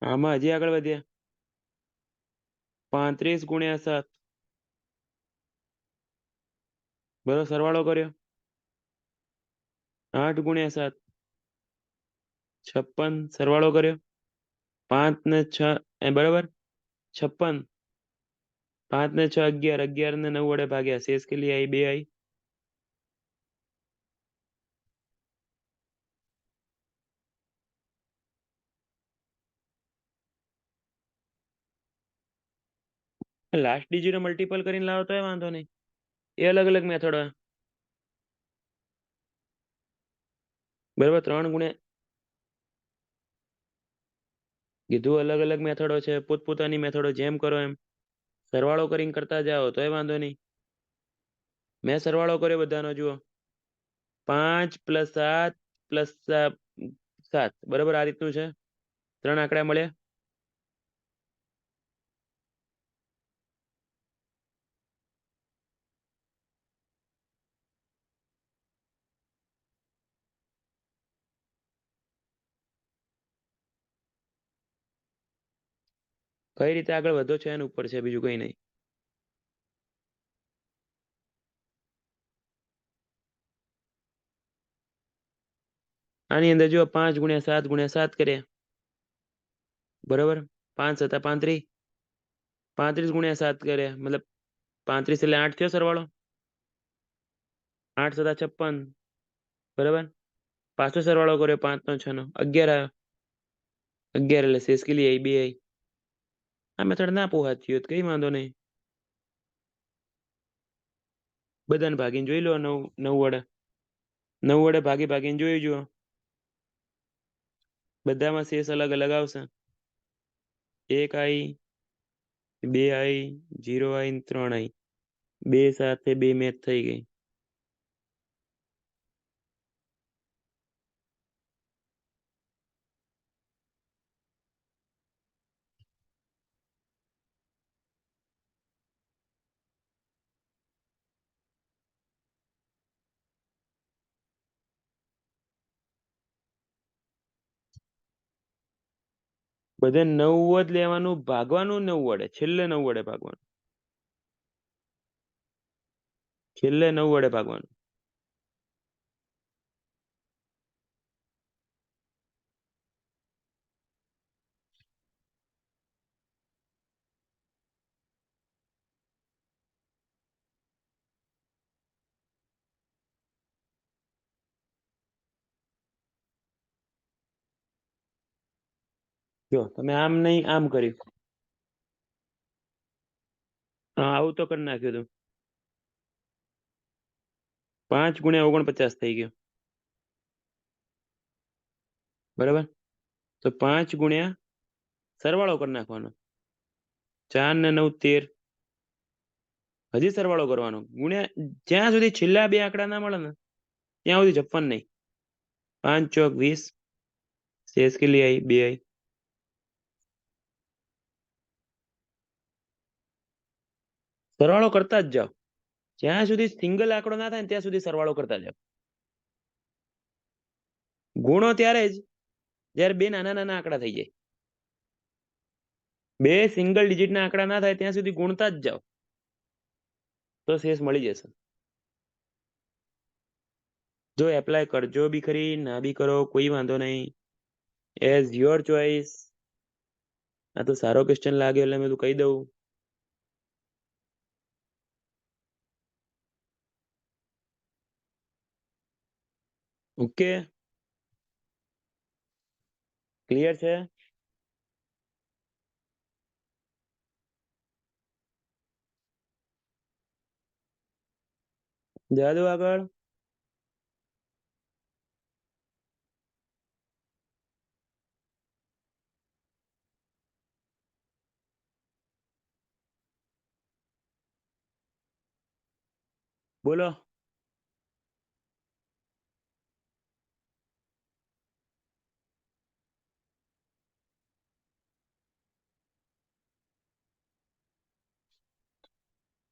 આમાં હજી આગળ વધ્યા. 35 ગુણ્યા 7. બરાબર, સરવાળો કર્યો. 8 ગુણ્યા 7. 56 સરવાળો કર્યો. 5 ને 6 બરાબર. 56. 5 ને 6 11. 11 ને 9 વડે ભાગ્યા, શેષ કેટલી આવી? 2 આવી. લાસ્ટ ડિજિટ મલ્ટીપલ કરીને લાવો તો વાંધો નહીં. એ અલગ અલગ મેથડ હોય. બરાબર. 3 ગુણ્યા કીધું અલગ અલગ મેથડો છે, પોતપોતાની મેથડો જેમ કરો એમ. સરવાળો કરીને કરતા જાઓ તોય વાંધો નહીં. મેં સરવાળો કર્યો બધાનો, જુઓ. 5 + 7 + 7 બરાબર, આ રીતનું છે. 3 આંકડા મળ્યા. કઈ રીતે આગળ વધો છો એના ઉપર છે, બીજું કઈ નહીં. આની અંદર જો 5 ગુણ્યા 7 ગુણ્યા 7 કર્યા. બરાબર. 5 હતા 35. 35 ગુણ્યા 7 કર્યા, મતલબ 35 એટલે 8 થયો સરવાળો. 8 હતા 56. બરાબર. પાછો સરવાળો કર્યો 5 નો 6 નો 11 આવ્યો. 11 એટલે શેષ કેટલી આવી? 2 આવી. આ મેથડ ના પોહાતી હોય તો કઈ વાંધો નહીં. બધાને ભાગીને જોઈ લો. 9 વડે. 9 વડે ભાગીને જોઈ જુઓ. બધામાં શેષ અલગ અલગ આવશે. 1 આવી, 2 આવી, 0 આવી ને 3 આવી. 2 સાથે 2 મેચ થઈ ગઈ. બધે 9 જ લેવાનું, ભાગવાનું 9 વડે, છેલ્લે 9 વડે ભાગવાનું. છેલ્લે 9 વડે ભાગવાનું. જો તમે આમ નહીં આમ કર્યું. હા, આવું તો કરી નાખ્યું તું. 5 × 49 થઈ ગયો. બરાબર. તો 5 સરવાળો કરી નાખવાનો. 4 ને 9 13. હજી સરવાળો કરવાનો ગુણ્યા જ્યાં સુધી છેલ્લા બે આંકડા ના મળે ને ત્યાં સુધી જપવાનું નહીં. 5 ચોક 20. शेष के लिए आई 2 आई. સરવાળો કરતા જ જાઓ. જ્યાં સુધી સિંગલ આંકડો ના થાય ને ત્યાં સુધી સરવાળો કરતા જાઓ. ગુણો ત્યારે જ જ્યારે બે નાના નાના આંકડા થઈ જાય. બે સિંગલ ડિજિટના આંકડા ના થાય ત્યાં સુધી ગુણતા જ જાઓ તો શેષ મળી જશે. જો એપ્લાય કરજો બી ખરી ના બી કરો કોઈ વાંધો નહીં. As your choice. આ તો સારો ક્વેશ્ચન લાગ્યો એટલે મેં તું કહી દઉં. ઓકે, ક્લિયર છે. જવા દો આગળ. બોલો.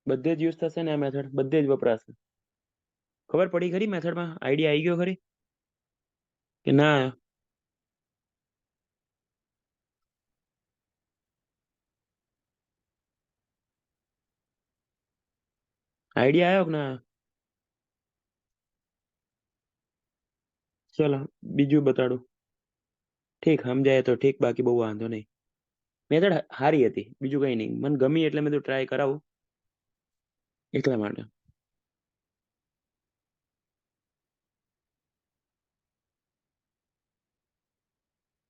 બધે જ યુઝ થશે ને આ મેથડ, બધે જ વપરાશે. ખબર પડી ખરી મેથડમાં? આઈડિયા આવી ગયો ખરી કે ના આવ્યો? આઈડિયા આવ્યો કે ના આવ્યો? ચલો બીજું બતાડું. ઠીક સમજાય તો ઠીક, બાકી બહુ વાંધો નહીં. મેથડ સારી હતી, બીજું કઈ નહીં. મને ગમી એટલે મેં તો ટ્રાય કરાવું એટલા માટે.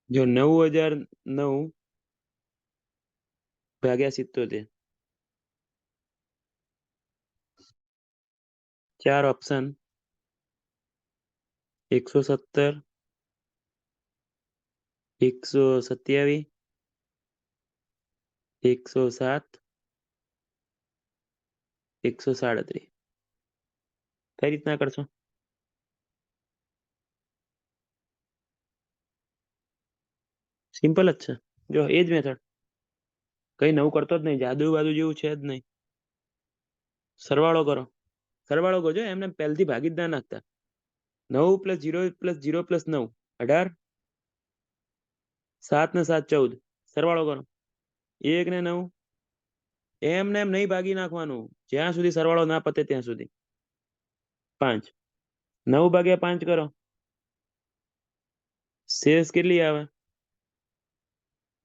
જો 9009 ભાગ્યા 77. 4 ઓપ્શન. 117, 127, 107, 137. કઈ રીતના કરશો? સિમ્પલ જ છે. જો એ જ મેથડ, કઈ નવું કરતો જ નહીં, જાદુ બાજુ જેવું છે જ નહીં. સરવાળો કરો. સરવાળો કરજો, એમને પહેલથી ભાગી જ ના નાખતા. 9 + 0 + 0 + 9 18. 7 ને 7 14. સરવાળો કરો. 1 ને 9. એમને એમ નહીં ભાગી નાખવાનું જ્યાં સુધી સરવાળો ના પતે ત્યાં સુધી. 5. 9 / 5 કરો. શેષ કેટલી આવે?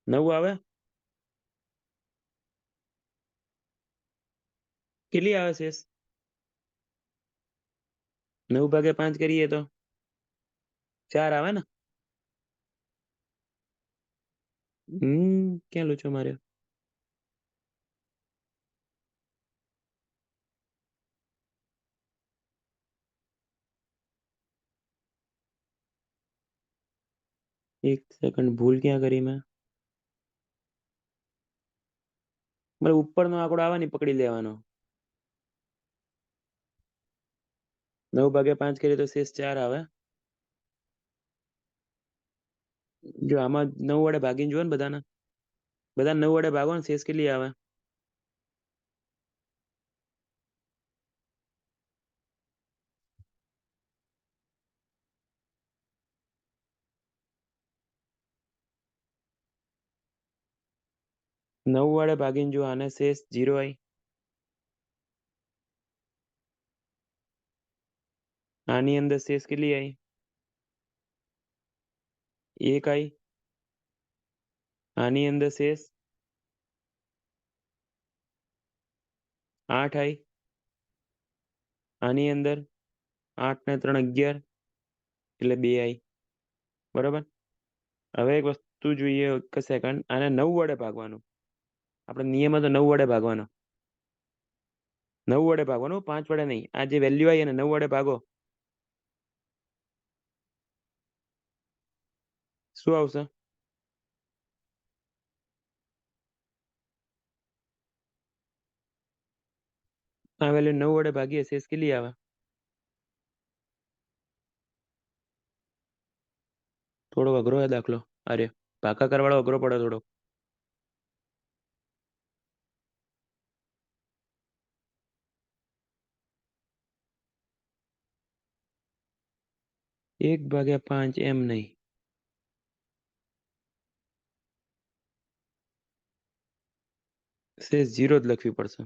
9 આવે. કેટલી આવે શેષ? 9 / 5 કરીએ તો 4 આવે ને. ક્યાં લોચો માર્યો? એક સેકન્ડ, ભૂલ ક્યાં કરી મેં? મારે ઉપરનો આંકડો આવે ને ઈ પકડી લેવાનો. 9 / 5 કરીએ તો શેષ 4 આવે. જો આમાં 9 વડે ભાગીને જુઓ ને બધાને. બધા 9 વડે ભાગો ને શેષ કેટલી આવે? 9 વડે ભાગીને જો આને શેષ 0 આવી. આની અંદર શેષ કેટલી આવી? 1 આવી. આની અંદર શેષ 8 આવી. આની અંદર 8 ને 3 11 એટલે 2 આવી. બરાબર. હવે એક વસ્તુ સમજતું જોઈએ એક સેકન્ડ. આને 9 વડે ભાગવાનું. આપણે નિયમમાં તો 9 વડે ભાગવાનો. 9 વડે ભાગવાનું, 5 વડે નહીં. આ જે વેલ્યુ આવી એને 9 વડે ભાગો. શું આવશે? આ વેલ્યુ 9 વડે ભાગીએ શેષ કેટલી આવે? થોડો અઘરો હે દાખલો. અરે ભાગાકાર વાળો અઘરો પડે થોડો. એક ભાગ્યા 5 એમ નહીં. શેષ 0 જ લખવી પડશે.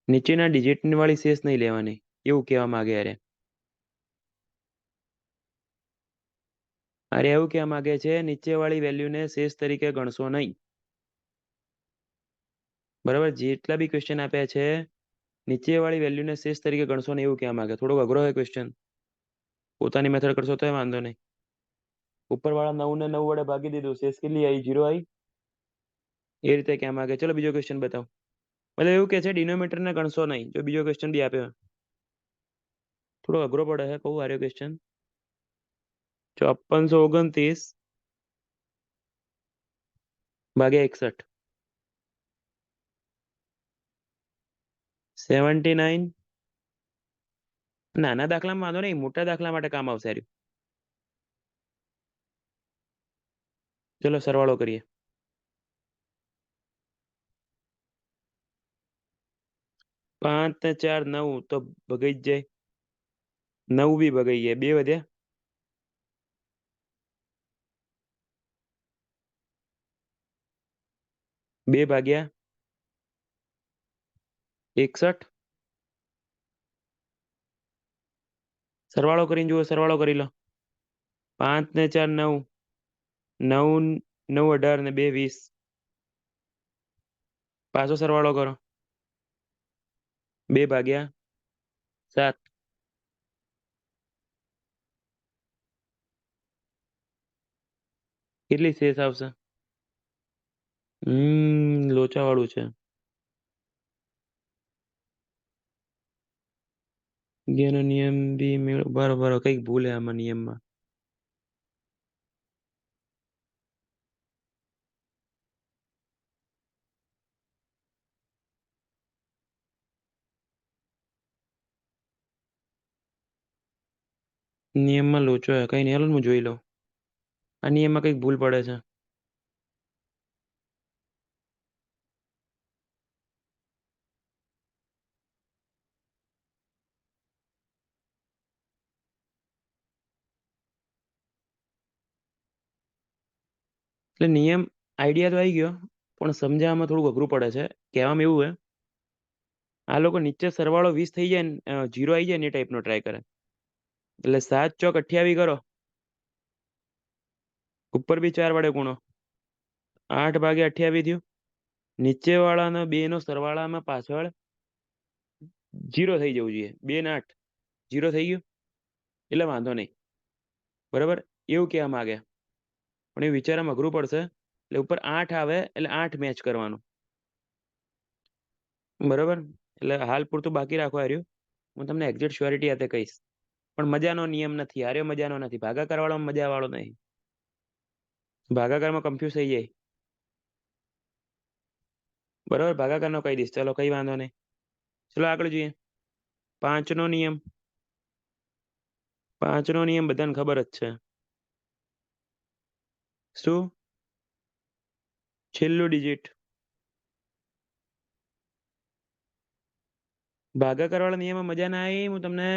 નીચેના ડિજિટ વાળી શેષ નહીં લેવાની, એવું કહેવા માંગે અરે. અરે એવું કહેવા માંગે છે નીચે વાળી વેલ્યુને શેષ તરીકે ગણશો નહીં. બરાબર, જેટલા બી ક્વેશ્ચન આપ્યા છે નીચે વાળી વેલ્યુને શેષ તરીકે ગણશો નહીં એવું કહેવા માંગે. થોડોક અઘરો હોય ક્વેશ્ચન. પોતાની મેથડ કરશો તો વાંધો નહીં. ઉપર વાળા 9 ને 9 વડે ભાગી દીધું, શેષ કેટલી આવી? 0 આવી. એ રીતે કહેવા માંગે. ચલો બીજો ક્વેશ્ચન બતાવો. મતલબ એવું કે છે ડિનોમિનેટર ને ગણશો નહીં. જો બીજો ક્વેશ્ચન બી આપ્યો, થોડો અઘરો પડે છે કહું. આર્યો ક્વેશ્ચન 5429 ભાગ્યા 61. 79. નાના દાખલામાં વાંધો નહીં, મોટા દાખલા માટે કામ આવશે આર્યું. ચલો સરવાળો કરીએ. 5 ને 4 9 તો ભગાઈ જ જાય. 9 બી ભગાઈ જાય. 2 વધ્યા. 2 ભાગ્યા 61. સરવાળો કરીને જુઓ, સરવાળો કરી લો. 5 ને 4 9. 9 9 18 ને 2 20. પાછો સરવાળો કરો. 2 ભાગ્યા 7. કેટલી શેષ આવશે? લોચા વાળું છે. જેનો નિયમ બી બરોબર, કઈક ભૂલ હે આમાં નિયમમાં. નિયમમાં લોચો હે. કઈ નહીં, હાલો હું જોઈ લઉં. આ નિયમમાં કઈક ભૂલ પડે છે. એટલે નિયમ આઈડિયા તો આવી ગયો, પણ સમજાવવામાં થોડું અઘરું પડે છે. કહેવામાં એવું હે, આ લોકો નીચે સરવાળો 20 થઈ જાય ને 0 આવી જાય ને એ ટાઈપનો ટ્રાય કરે. એટલે 7 ચોક 28 કરો. ઉપર બી 4 વડે ગુણો. 8 ભાગે 28 થયું. નીચે વાળાના 2 નો સરવાળામાં પાછળ 0 થઈ જવું જોઈએ. 2 ને 8 0 થઈ ગયું એટલે વાંધો નહીં. બરાબર, એવું કહેવા માંગે. પણ એ વિચારવામાં અઘરું પડશે. એટલે ઉપર 8 આવે એટલે 8 મેચ કરવાનું. બરાબર, એટલે હાલ પૂરતું બાકી રાખવા હાર્યું. હું તમને એક્ઝેક્ટ શ્યોરિટી સાથે કહીશ. પણ મજાનો નિયમ નથી, હાર્યો મજાનો નથી. ભાગાકાર વાળો મજા વાળો નહીં. ભાગાકારમાં કન્ફ્યુઝ થઈ જાય. બરાબર, ભાગાકારનો કહી દઈશ. ચલો કઈ વાંધો નહીં. ચલો આગળ જોઈએ. 5 નો નિયમ. 5 નો નિયમ બધાને ખબર જ છે. શું? છેલ્લું ડિજિટ. ભાગાકાર વાળા નિયમમાં મજા ના આવી. હું તમને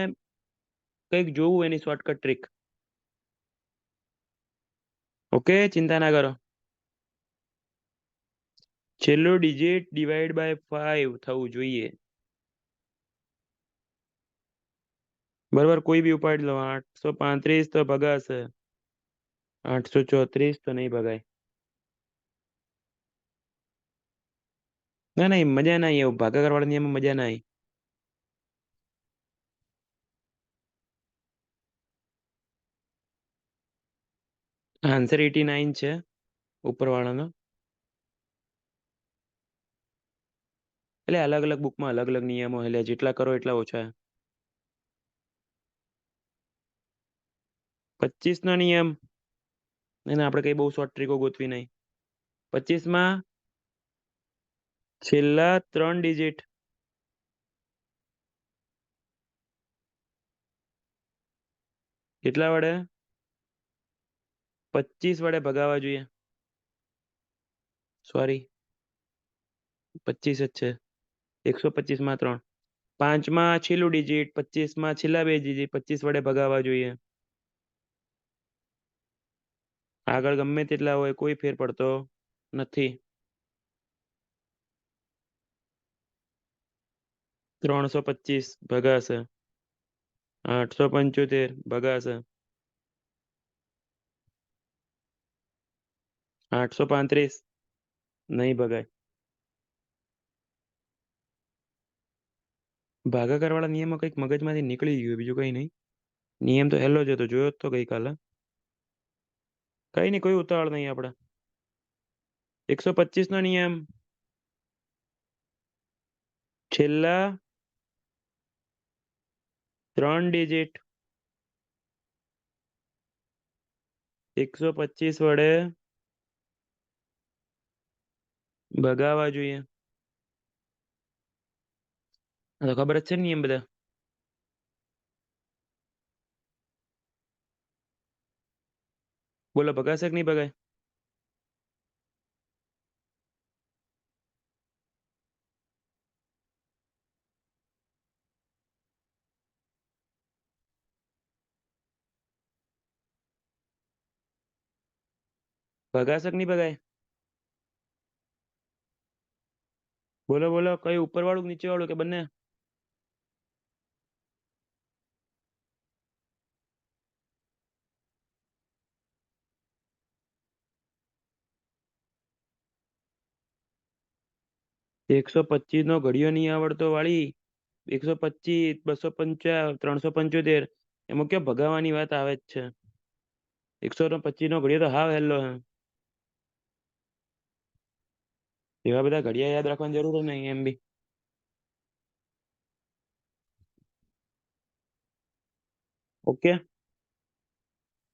કંઈક જોવું એની શોર્ટકટ ટ્રીક. ઓકે, ચિંતા ના કરો. છેલ્લું ડિજિટ ડિવાઈડ બાય 5 થવું જોઈએ. બરાબર, કોઈ બી ઉપાડી લો. 835 તો ભગાશે. 834 તો નહીં ભગાય. ના નહીં, મજા ના આવી. એવું ભાગાકાર વાળા નિયમમાં મજા ના આવી. આન્સર 89 છે ઉપરવાળાનો. એટલે અલગ અલગ બુકમાં અલગ અલગ નિયમો એટલે જેટલા કરો એટલા ઓછા. 25 નો નિયમ. એને આપણે કઈ બહુ શોર્ટ ટ્રીકો ગોતવી નહીં. 25 માં છેલ્લા 3 ડિજિટ કેટલા વડે? 25 વડે ભગાવા જોઈએ. સોરી, 25 જ છે. 125 માં 3. 5માં છેલ્લું ડિજિટ, 25માં છેલ્લા 2 ડિજિટ 25 વડે ભગાવા જોઈએ. આગળ ગમે તેટલા હોય કોઈ ફેર પડતો નથી. 325 ભગાશે. 875 ભગાશે. 835 નહીં ભગાય. ભાગાકાર વાળા નિયમમાં કંઈક મગજમાંથી નીકળી ગયું, બીજું કઈ નહીં. નિયમ તો હેલો જ હતો, જોયો જ તો ગઈકાલે. કઈ નહીં, કોઈ ઉતાવળ નહીં આપણે. 125 નો નિયમ. છેલ્લા 3 ડિજિટ 125 વડે ભગાવા જોઈએ. આ તો ખબર જ છે ને નિયમ બધા. બોલો, ભગાશે કે નહીં ભગાય? ભગાશે કે નહીં ભગાય? બોલો બોલો, કઈ ઉપર વાળું કે નીચે વાળું કે બંને? એકસો પચીસ નો ઘડિયો નહીં આવડતો વાળી. 125, 250, 375 એમાં ક્યાં ભગાવાની વાત આવે જ છે? 125 નો ઘડિયો તો હાવ હેલો હે. એવા બધા ઘડિયા યાદ રાખવાની જરૂર જ નહીં એમ બી. ઓકે.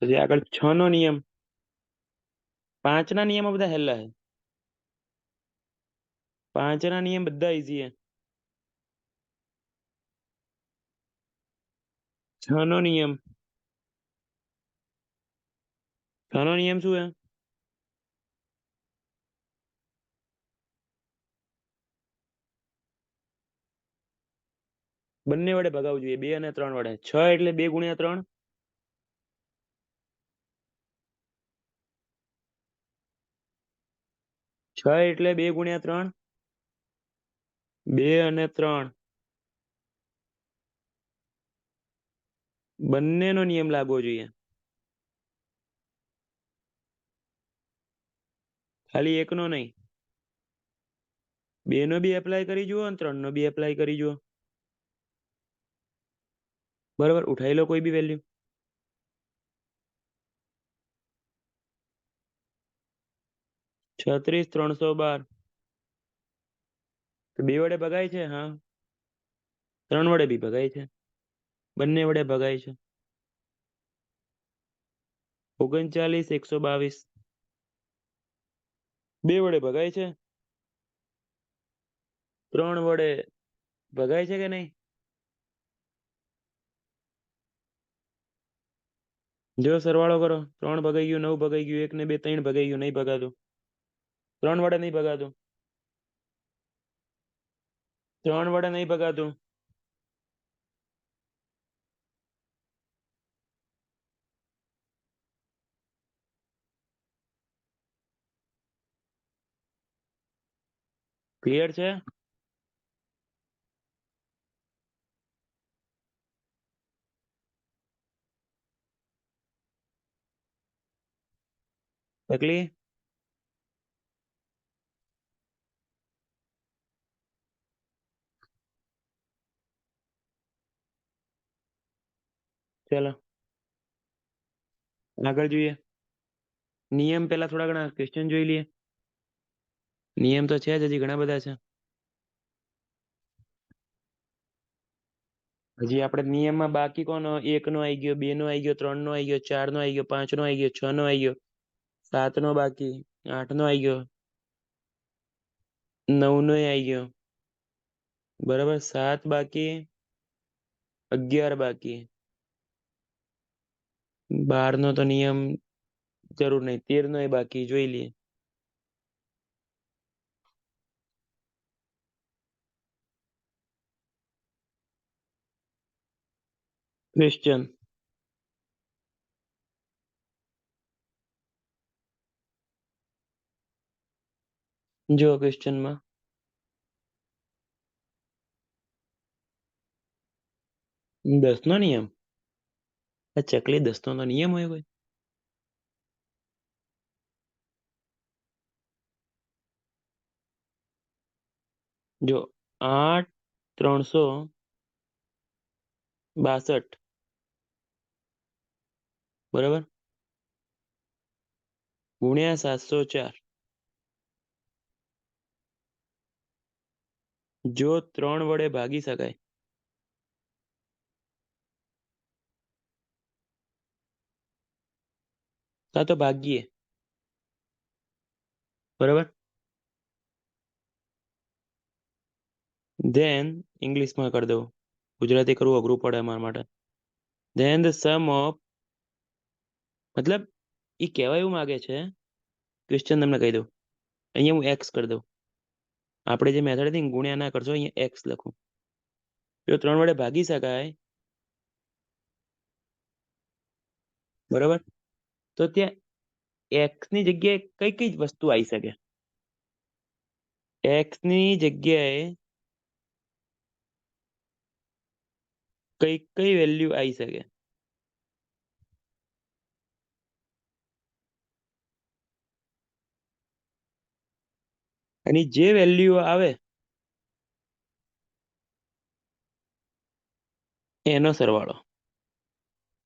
પછી આગળ 6 નો નિયમ. 5 ના નિયમો બધા હેલા હે. 5 ના નિયમ બધા ઈઝી હે. 6 નો નિયમ. 6 નો નિયમ શું હે? બંને વડે ભગાવવું જોઈએ, 2 અને 3 વડે. 6 એટલે 2 × 3. 6 એટલે 2 × 3. 2 અને 3 બંનેનો નિયમ લાગવો જોઈએ. ખાલી એકનો નહીં. 2 નો બી એપ્લાય કરી જુઓ અને 3 નો બી એપ્લાય કરી જુઓ. બરાબર, ઉઠાઈ લો કોઈ બી વેલ્યુ. 36 312. તો 2 વડે ભગાય છે, હા. 3 વડે બી ભગાય છે. બંને વડે ભગાય છે. 39 122. 2 વડે ભગાય છે. 3 વડે ભગાય છે કે નહીં? જો સરવાળો કરો. 3 ભગાઈ ગયું, 9 ભગાઈ ગયું, 1 ને 2 3 ભગાઈ ગયું, નહીં ભગાતું. 3 વડે નહીં ભગાતું. 3 વડે નહીં ભગાતું. ક્લિયર છે? તકલી. ચાલો આગળ જોઈએ. નિયમ પેલા થોડા ઘણા ક્વેશ્ચન જોઈ લઈએ. નિયમ તો છે જ, હજી ઘણા બધા છે. હજી આપણે નિયમમાં બાકી કોનો? 1 નો આવી ગયો, 2 નો આવી ગયો, 3 નો આવી ગયો, 4 નો આવી ગયો, 5 નો આવી ગયો, 6 નો આવી ગયો, 7 નો બાકી, 8 નો આવી ગયો, 9 નો આવી ગયો. બરાબર, 7 બાકી, 11 બાકી, 12 નો તો નિયમ જરૂર નહીં, 13 નો એ બાકી, જોઈ લઈએ. ક્વેશ્ચન જો ક્વેશ્ચનમાં 10 નો નિયમ. આ ચકલી 10 નો નિયમ હોય કોઈ? જો 8 362 બરાબર ગુણ્યા 704. જો 3 વડે ભાગી શકાય તો ભાગીએ. બરાબર, ધેન ઇંગ્લિશમાં કરી દઉં, ગુજરાતી કરવું અઘરું પડે અમારા માટે. ધેન ધ સમ ઓફ, મતલબ એ કહેવા એવું માગે છે, ક્વેશ્ચન તમને કહી દઉં. અહીંયા હું એક્સ કરી દઉં. આપણે જે મેથડ હતી ને, ગુણ્યા ના કરશો, અહીંયા એક્સ લખું. જો 3 વડે ભાગી શકાય, બરાબર, તો ત્યાં એક્સ ની જગ્યાએ કઈ કઈ વસ્તુ આવી શકે? એક્સ ની જગ્યાએ કઈ કઈ વેલ્યુ આવી શકે? અને જે વેલ્યુ આવે એનો સરવાળો.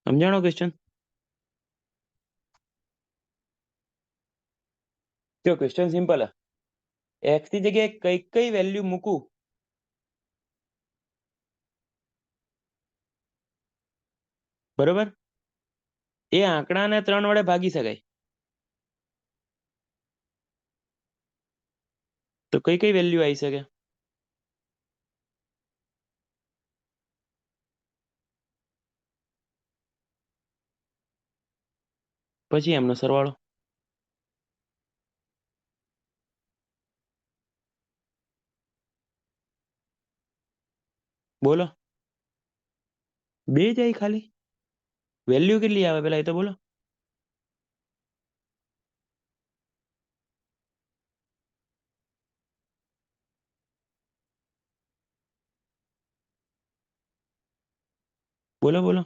સમજાણો ક્વેશ્ચન? જો ક્વેશ્ચન સિમ્પલ હે. એક્સ ની જગ્યાએ કઈ કઈ વેલ્યુ મૂકું, બરોબર, એ આંકડાને 3 વડે ભાગી શકાય. તો કઈ કઈ વેલ્યુ આવી શકે? પછી એમનો સરવાળો. બોલો, 2 જાય ખાલી? વેલ્યુ કેટલી આવે પેલા એ તો બોલો. બોલો બોલો.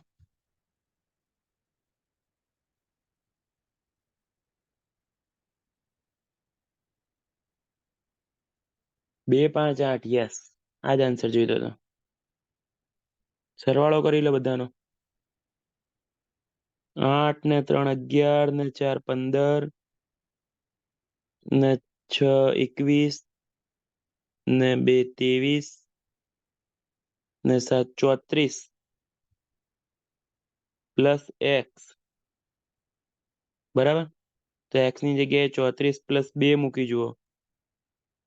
2 5 8, યસ, આ જ આન્સર જોઈતો હતો. સરવાળો કરી લો બધાનો. 8 ને 3 11 ને 4 15 ને 6 21 ને 2 23 ને 7 34 પ્લસ એક્સ. બરાબર, તો એક્સ ની જગ્યાએ 34 પ્લસ 2 મૂકી જુઓ,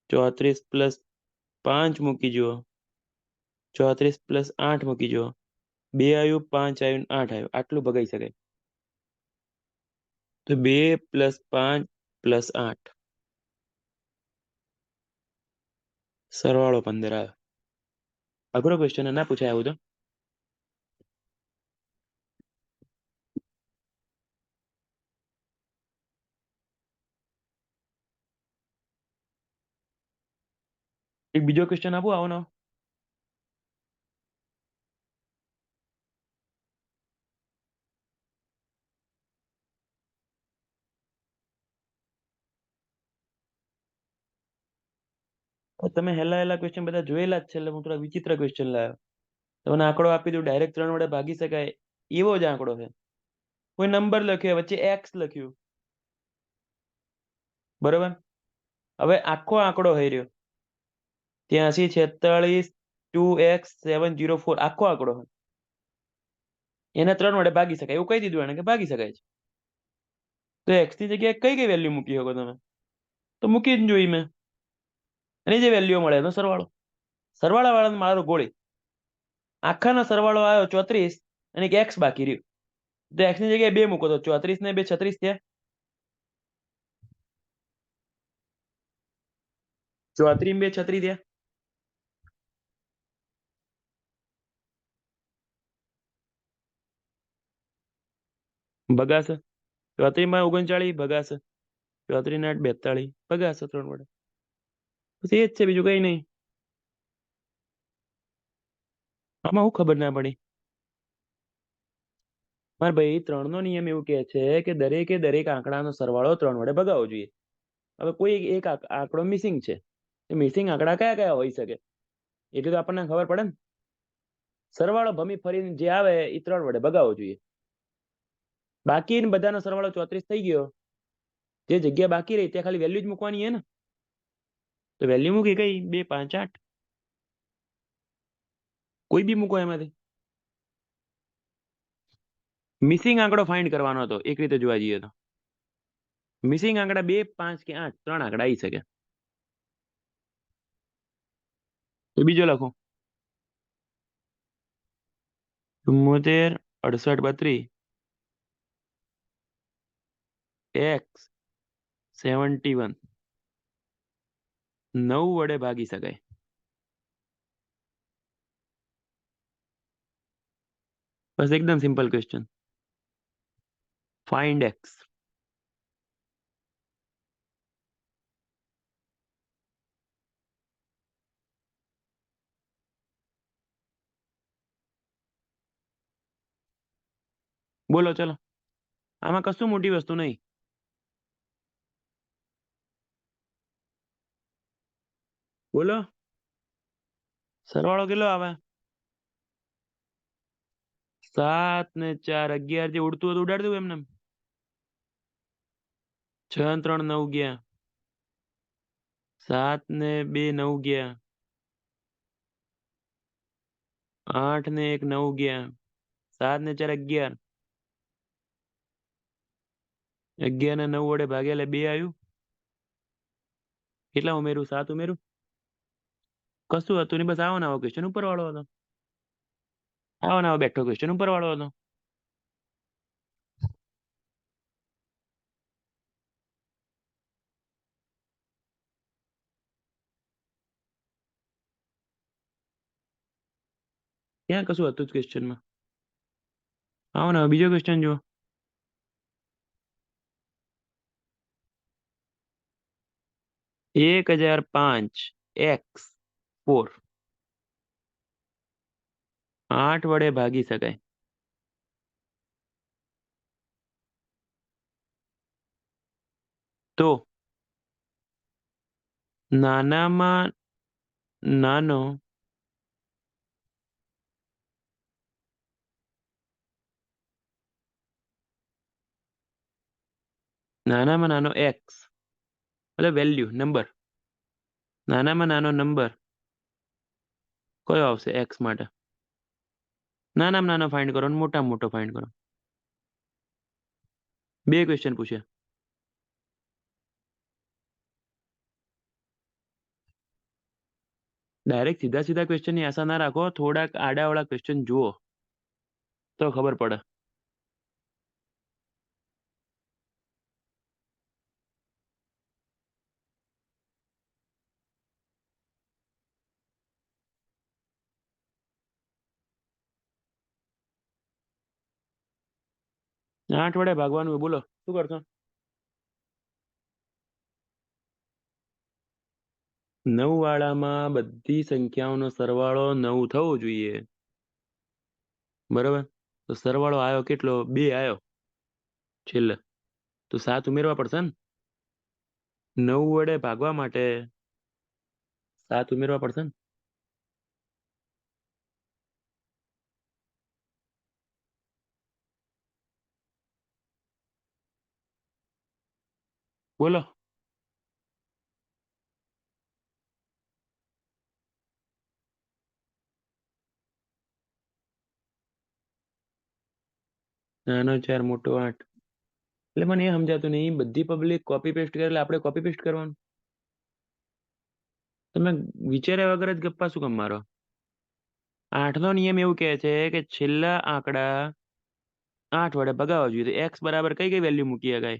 34 પ્લસ 5 મૂકી જુઓ, 34 પ્લસ 8 મૂકી જુઓ. 2 આવ્યું, 5 આવ્યું, 8 આવ્યું, આટલું ભગાઈ શકાય. તો 2 પ્લસ 5 પ્લસ 8, સરવાળો 15 આવે. અઘરો ક્વેશ્ચન ના પૂછાય આવું તો. એક બીજો ક્વેશ્ચન આપું આવવાનો? તમે હેલા ક્વેશ્ચન બધા જોયેલા જ છે, એટલે હું થોડા વિચિત્ર ક્વેશ્ચન લાવ્યો. તમને આંકડો આપી દઉં, ડાયરેક્ટ 3 વડે ભાગી શકાય એવો જ આંકડો છે. કોઈ નંબર લખ્યો, વચ્ચે એક્સ લખ્યું. બરોબર. હવે આખો આંકડો હઈ રહ્યો 83 46 2x704 આખો આંકડો એને 3 વડે ભાગી શકાય એવું કહી દીધું એને કે ભાગી શકાય છે. તો x ની જગ્યાએ કઈ કઈ વેલ્યુ મૂકી શકો તમે? તો મૂકી જ જોઈ મેં. અને જે વેલ્યુ મળે એનો સરવાળો. સરવાળા વાળાનો મારો ગોળી. આખાનો સરવાળો આવ્યો 34 અને એક x બાકી રહ્યું. તો x ની જગ્યાએ 2 મૂકો તો 34 ને 2 36 થયા. 34 ને 2 36 થયા. ભગાશે 34 માં 39 ભગાશે 34 ને 8 42 ભગાશે 3 વડે. બસ એ જ છે બીજું કઈ નહીં. આમાં હું ખબર ના પડી. મારા ભાઈ 3 નો નિયમ એવું કહે છે કે દરેકે દરેક આંકડાનો સરવાળો 3 વડે ભગાવવો જોઈએ. હવે કોઈ એક આંકડો મિસિંગ છે. એ મિસિંગ આંકડા કયા કયા હોઈ શકે એટલે તો આપણને ખબર પડે ને. સરવાળો ભમી ફરીને જે આવે એ 3 વડે ભગાવવો જોઈએ. બાકી બધાનો સરવાળો 34 થઈ ગયો. જે જગ્યા બાકી રહી ત્યાં ખાલી વેલ્યુ જ મૂકવાની હે ને. તો વેલ્યુ મૂકી કઈ 2 5 8 કોઈ બી મૂકો એમાંથી. મિસિંગ આંકડો ફાઇન્ડ કરવાનો હતો એક રીતે જોવા જઈએ તો. મિસિંગ આંકડા 2 5 કે 8 3 આંકડા આવી શકે. તો બીજો લખો 74 68 32 x 71 9 વડે ભાગી શકાય. બસ એકદમ સિમ્પલ ક્વેશ્ચન. Find x. બોલો ચલો. આમાં કશું મોટી વસ્તુ નહીં. બોલો સરવાળો કેટલો આવે? 7 ને 4 11 જે ઉડતું હતું ઉડાડી દઉં એમને. 6 ને 3 9 ગયા. 7 ને 2 9 ગયા. 8 ને 1 9 ગયા. 7 ને 4 11. 11 ને 9 વડે ભાગ્યા એટલે 2 આવ્યું. કેટલા ઉમેરું? 7 ઉમેરું. કશું હતું નહીં બસ આવો ને આવો ક્વેશ્ચન ઉપર વાળો હતો. આવો ને આવો બેઠો ક્વેશ્ચન ઉપર વાળો હતો. ક્યાં કશું હતું જ ક્વેશ્ચનમાં. આવો ને બીજો ક્વેશ્ચન જુઓ. 1005 x4 8 વડે ભાગી શકાય. તો નાનામાં નાનો x એટલે વેલ્યુ નંબર. નાનામાં નાનો નંબર કયો આવશે x માટે? નાનામાં નાનો ફાઇન્ડ કરો અને મોટામાં મોટો ફાઇન્ડ કરો. 2 ક્વેશ્ચન પૂછ્યા. ડાયરેક્ટ સીધા સીધા ક્વેશ્ચન ની આશા ના રાખો. થોડાક આડાવાળા ક્વેશ્ચન જુઓ તો ખબર પડે. આઠ વડે ભાગવાનું બોલો શું કરશો? 9 વાળામાં બધી સંખ્યાઓનો સરવાળો 9 થવો જોઈએ. બરાબર. તો સરવાળો આવ્યો કેટલો? 2 આવ્યો છેલ્લે. તો 7 ઉમેરવા પડશે ને. 9 વડે ભાગવા માટે 7 ઉમેરવા પડશે ને. બોલો નાનો 4 મોટો 8. એટલે મને એ સમજાતું નહીં, બધી પબ્લિક કોપી પેસ્ટ કરે એટલે આપણે કોપી પેસ્ટ કરવાનું? તમે વિચાર્યા વગર જ ગપ્પા શું કામ મારો? 8 નો નિયમ એવું કહે છે કે છેલ્લા આંકડા 8 વડે ભગાવવા જોઈએ, તો x બરાબર કઈ કઈ વેલ્યુ મૂકી શકાય?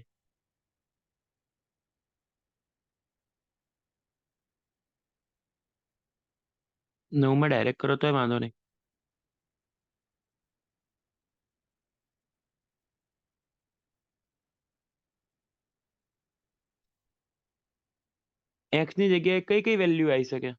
9 માં ડાયરેક્ટ કરો તોય વાંધો નહીં. x ની જગ્યાએ કઈ કઈ વેલ્યુ આવી શકે?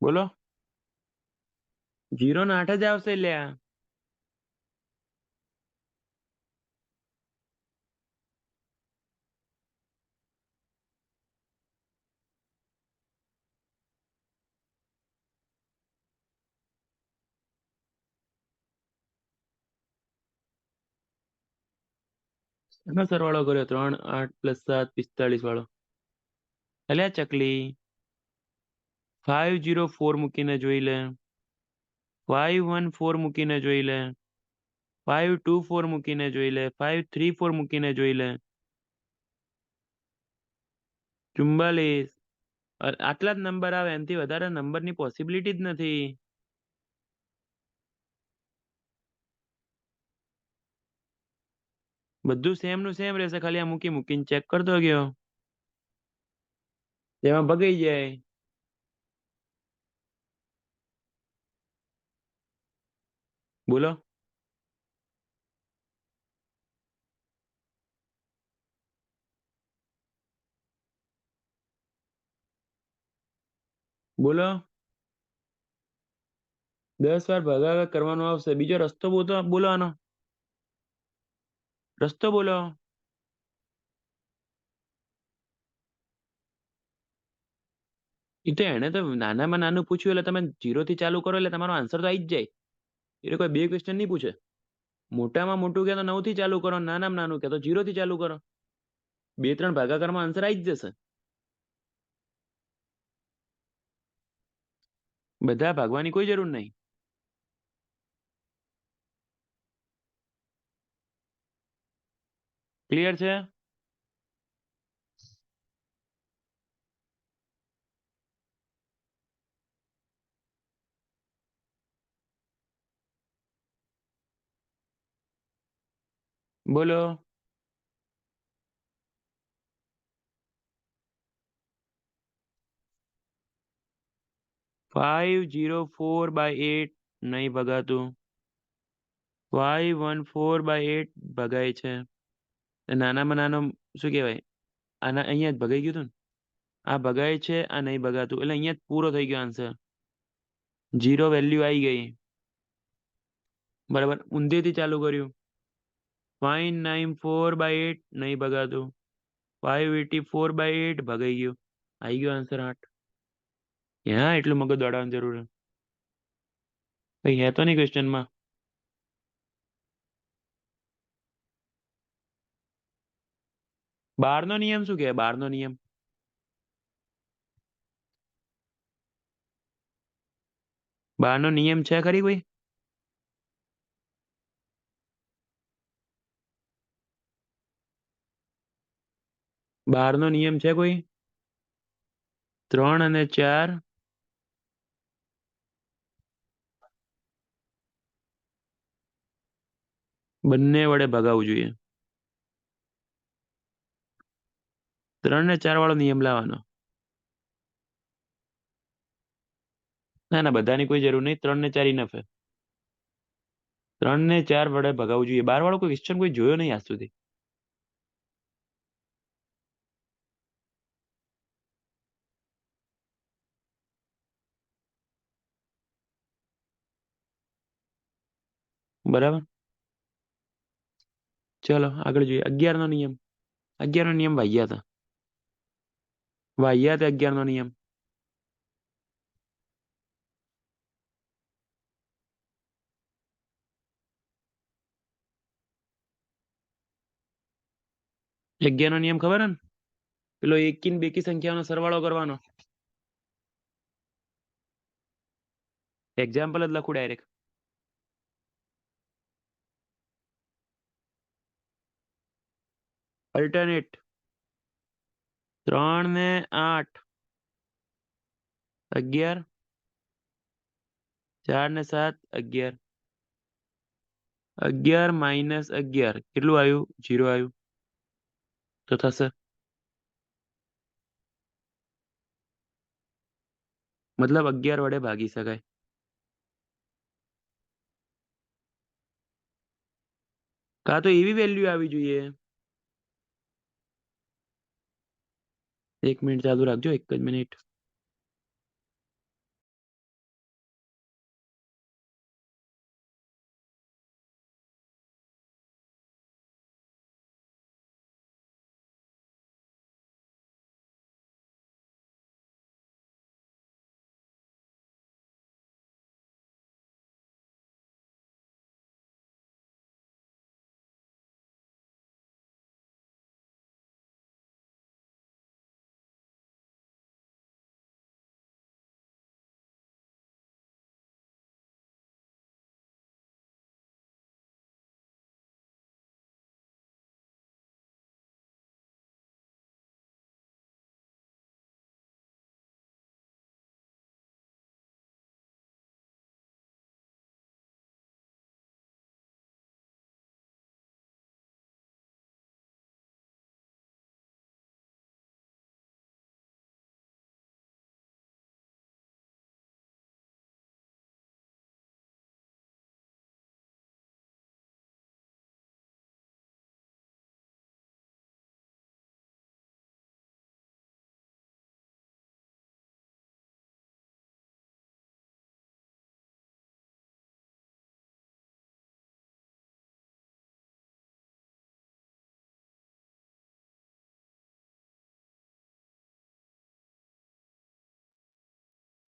બોલો. 0 ને 8 જ આવશે લ્યા. એનો સરવાળો કર્યો 3 8 + 7 45 વાળો. અલ્યા ચકલી, 504 મૂકીને જોઈ લે, 514 મૂકીને જોઈ લે, 524 મૂકીને જોઈ લે, 534 મૂકીને જોઈ લે. 44. આટલા જ નંબર આવે, એનાથી વધારે નંબરની પોસિબિલિટી જ નથી. બધું સેમ નું સેમ રહેશે, ખાલી આ મૂકી મૂકીને ચેક કરતો ગયો, તેમાં ભગાઈ જાય. બોલો. બોલો. 10 વાર ભાગાકાર કરવાનો આવશે, બીજો રસ્તો બોલો, બોલો આનો રસ્તો બોલો. એ તો એને તો નાનામાં નાનું પૂછ્યું એટલે તમે 0 થી ચાલુ કરો એટલે તમારો આન્સર તો આવી જ જાય. એટલે કોઈ બે ક્વેશ્ચન નહીં પૂછે. મોટામાં મોટું કે તો 9 થી ચાલુ કરો, નાનામાં નાનું કે તો 0 થી ચાલુ કરો. 2 3 ભાગાકારમાં આન્સર આવી જ જશે. બધા ભાગવાની કોઈ જરૂર નહીં. ક્લિયર છે? બોલો. 504/8 નહીં ભગાતું. 514/8 ભગાય છે. નાનામાં નાનો શું કહેવાય, આના અહીંયા જ ભગાઈ ગયું હતું ને. આ ભગાય છે, આ નહીં ભગાતું, એટલે અહીંયા જ પૂરો થઈ ગયો આન્સર. 0 વેલ્યુ આવી ગઈ. બરાબર, ઊંધેથી ચાલુ કર્યું. 594/8 નહીં ભગાતું. 584/8 ભગાઈ ગયું. આવી ગયો આન્સર 8. હા, એટલું મગજ દોડાવવાની જરૂર છે. કઈ હે તો નહીં ક્વેશ્ચનમાં. 12 નો નિયમ શું કહે? 12 નો નિયમ. 12 નો નિયમ છે ખરી કોઈ? 12 નો નિયમ છે કોઈ? 3 અને 4 બંને વડે ભગાવવું જોઈએ. 3 ને 4 વાળો નિયમ લાવવાનો. ના ના, બધાની કોઈ જરૂર નહીં, 3 ને 4 ઇનફ છે. 3 ને 4 વડે ભગાવવું જોઈએ. 12 વાળો કોઈ ક્વેશ્ચન કોઈ જોયો નહીં આજ સુધી. બરાબર. ચલો આગળ જોઈએ. 11 નો નિયમ. 11 નો નિયમ વાગ્યા હતા. વાહિયાત 11 નો નિયમ. 11 નો નિયમ ખબર હે ને? પેલો એકી ને બેકી સંખ્યાનો સરવાળો કરવાનો. એક્ઝામ્પલ જ લખું ડાયરેક્ટ. અલ્ટરનેટ. 3 ને 8, 11, 4 ને 7, 11, 11 માઇનસ 11 કેટલું આવ્યું? 0 આવ્યું. તો થશે મતલબ 11 વડે ભાગી શકાય. કાં તો એવી વેલ્યુ આવી જોઈએ. 1 મિનિટ ચાલુ રાખજો, 1 જ મિનિટ.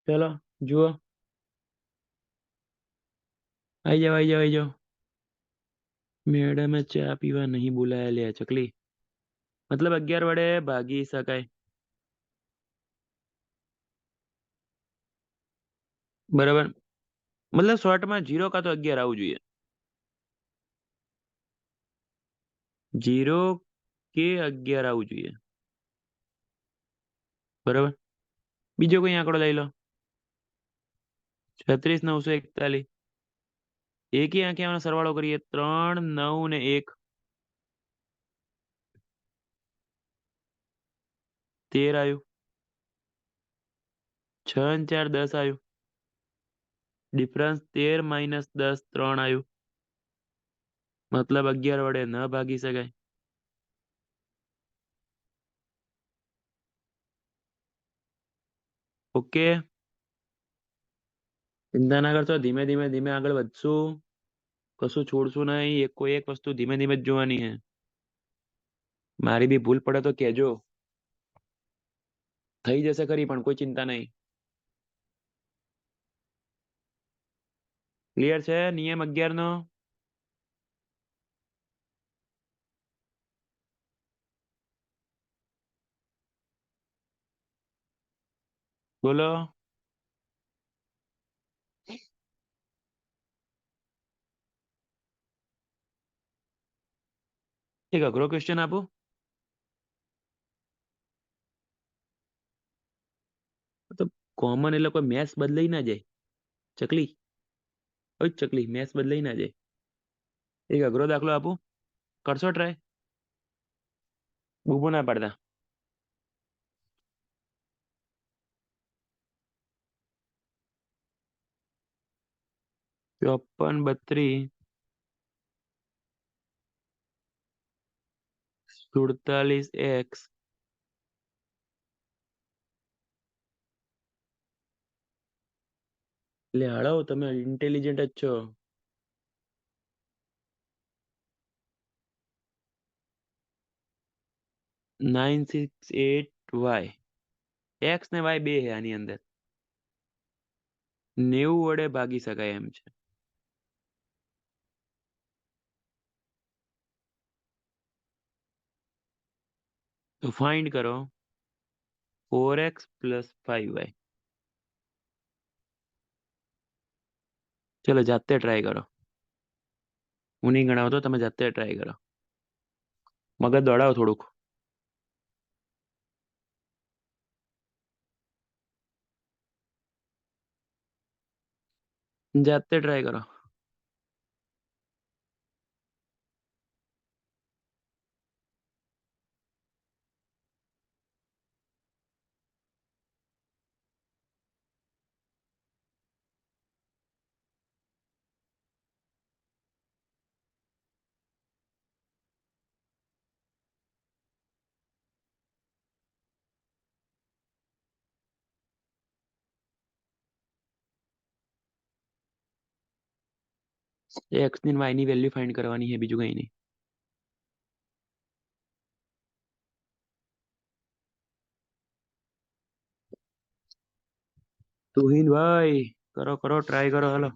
ચલો જુઓ, આઈ જાઓ આઈ જાઓ આઈ જાઓ. મેડમે ચા પીવા નહીં બોલાયા લે ચકલી. મતલબ 11 વડે ભાગી શકાય. બરાબર. મતલબ શોર્ટમાં 0 કાં તો 11 આવવું જોઈએ. 0 કે 11 આવવું જોઈએ. બરાબર. બીજો કોઈ આંકડો લઈ લો. 36,941. એકી આંકડાનો સરવાળો કરીએ. 3, 9 ને 1, 13 આવ્યું. 6 ને 4, 10 આવ્યું. ડિફરન્સ 13 માઇનસ 10, 3 આવ્યું. મતલબ 11 વડે ન ભાગી શકાય. ઓકે. ચિંતા ના કરશો, ધીમે ધીમે ધીમે આગળ વધશું. કશું છોડશું નહીં. એક કોઈ એક વસ્તુ ધીમે ધીમે જ જોવાની છે. મારી બી ભૂલ પડે તો કહેજો. થઈ જશે ખરી, પણ કોઈ ચિંતા નહીં. ક્લિયર છે નિયમ 11 નો? બોલો. એક અઘરો ક્વેશ્ચન આપું? તો કોમન એટલે કોઈ મેથ્સ બદલાઈ ના જાય. ચકલી, ઓય ચકલી, મેથ્સ બદલાઈ ના જાય. એક અઘરો દાખલો આપું, કરશો ટ્રાય? બૂબો ના પાડતા. 54, 32, 47x. એટલે હળો, તમે ઇન્ટેલિજન્ટ જ છો. 968y. એક્સ ને વાય બે હે આની અંદર, 90 વડે ભાગી શકાય એમ છે. તો ફાઇન્ડ કરો 4x પ્લસ 5y. ચલો જાતે ટ્રાય કરો, હું નહીં ગણાવતો, તમે જાતે ટ્રાય કરો, મગજ દોડાવો થોડુંક. જાતે ટ્રાય કરો. એક્સ ની વાય ની વેલ્યુ ફાઇન્ડ કરવાની છે, બીજું કઈ નહીં. તુહિન ભાઈ કરો કરો ટ્રાય કરો, હાલો.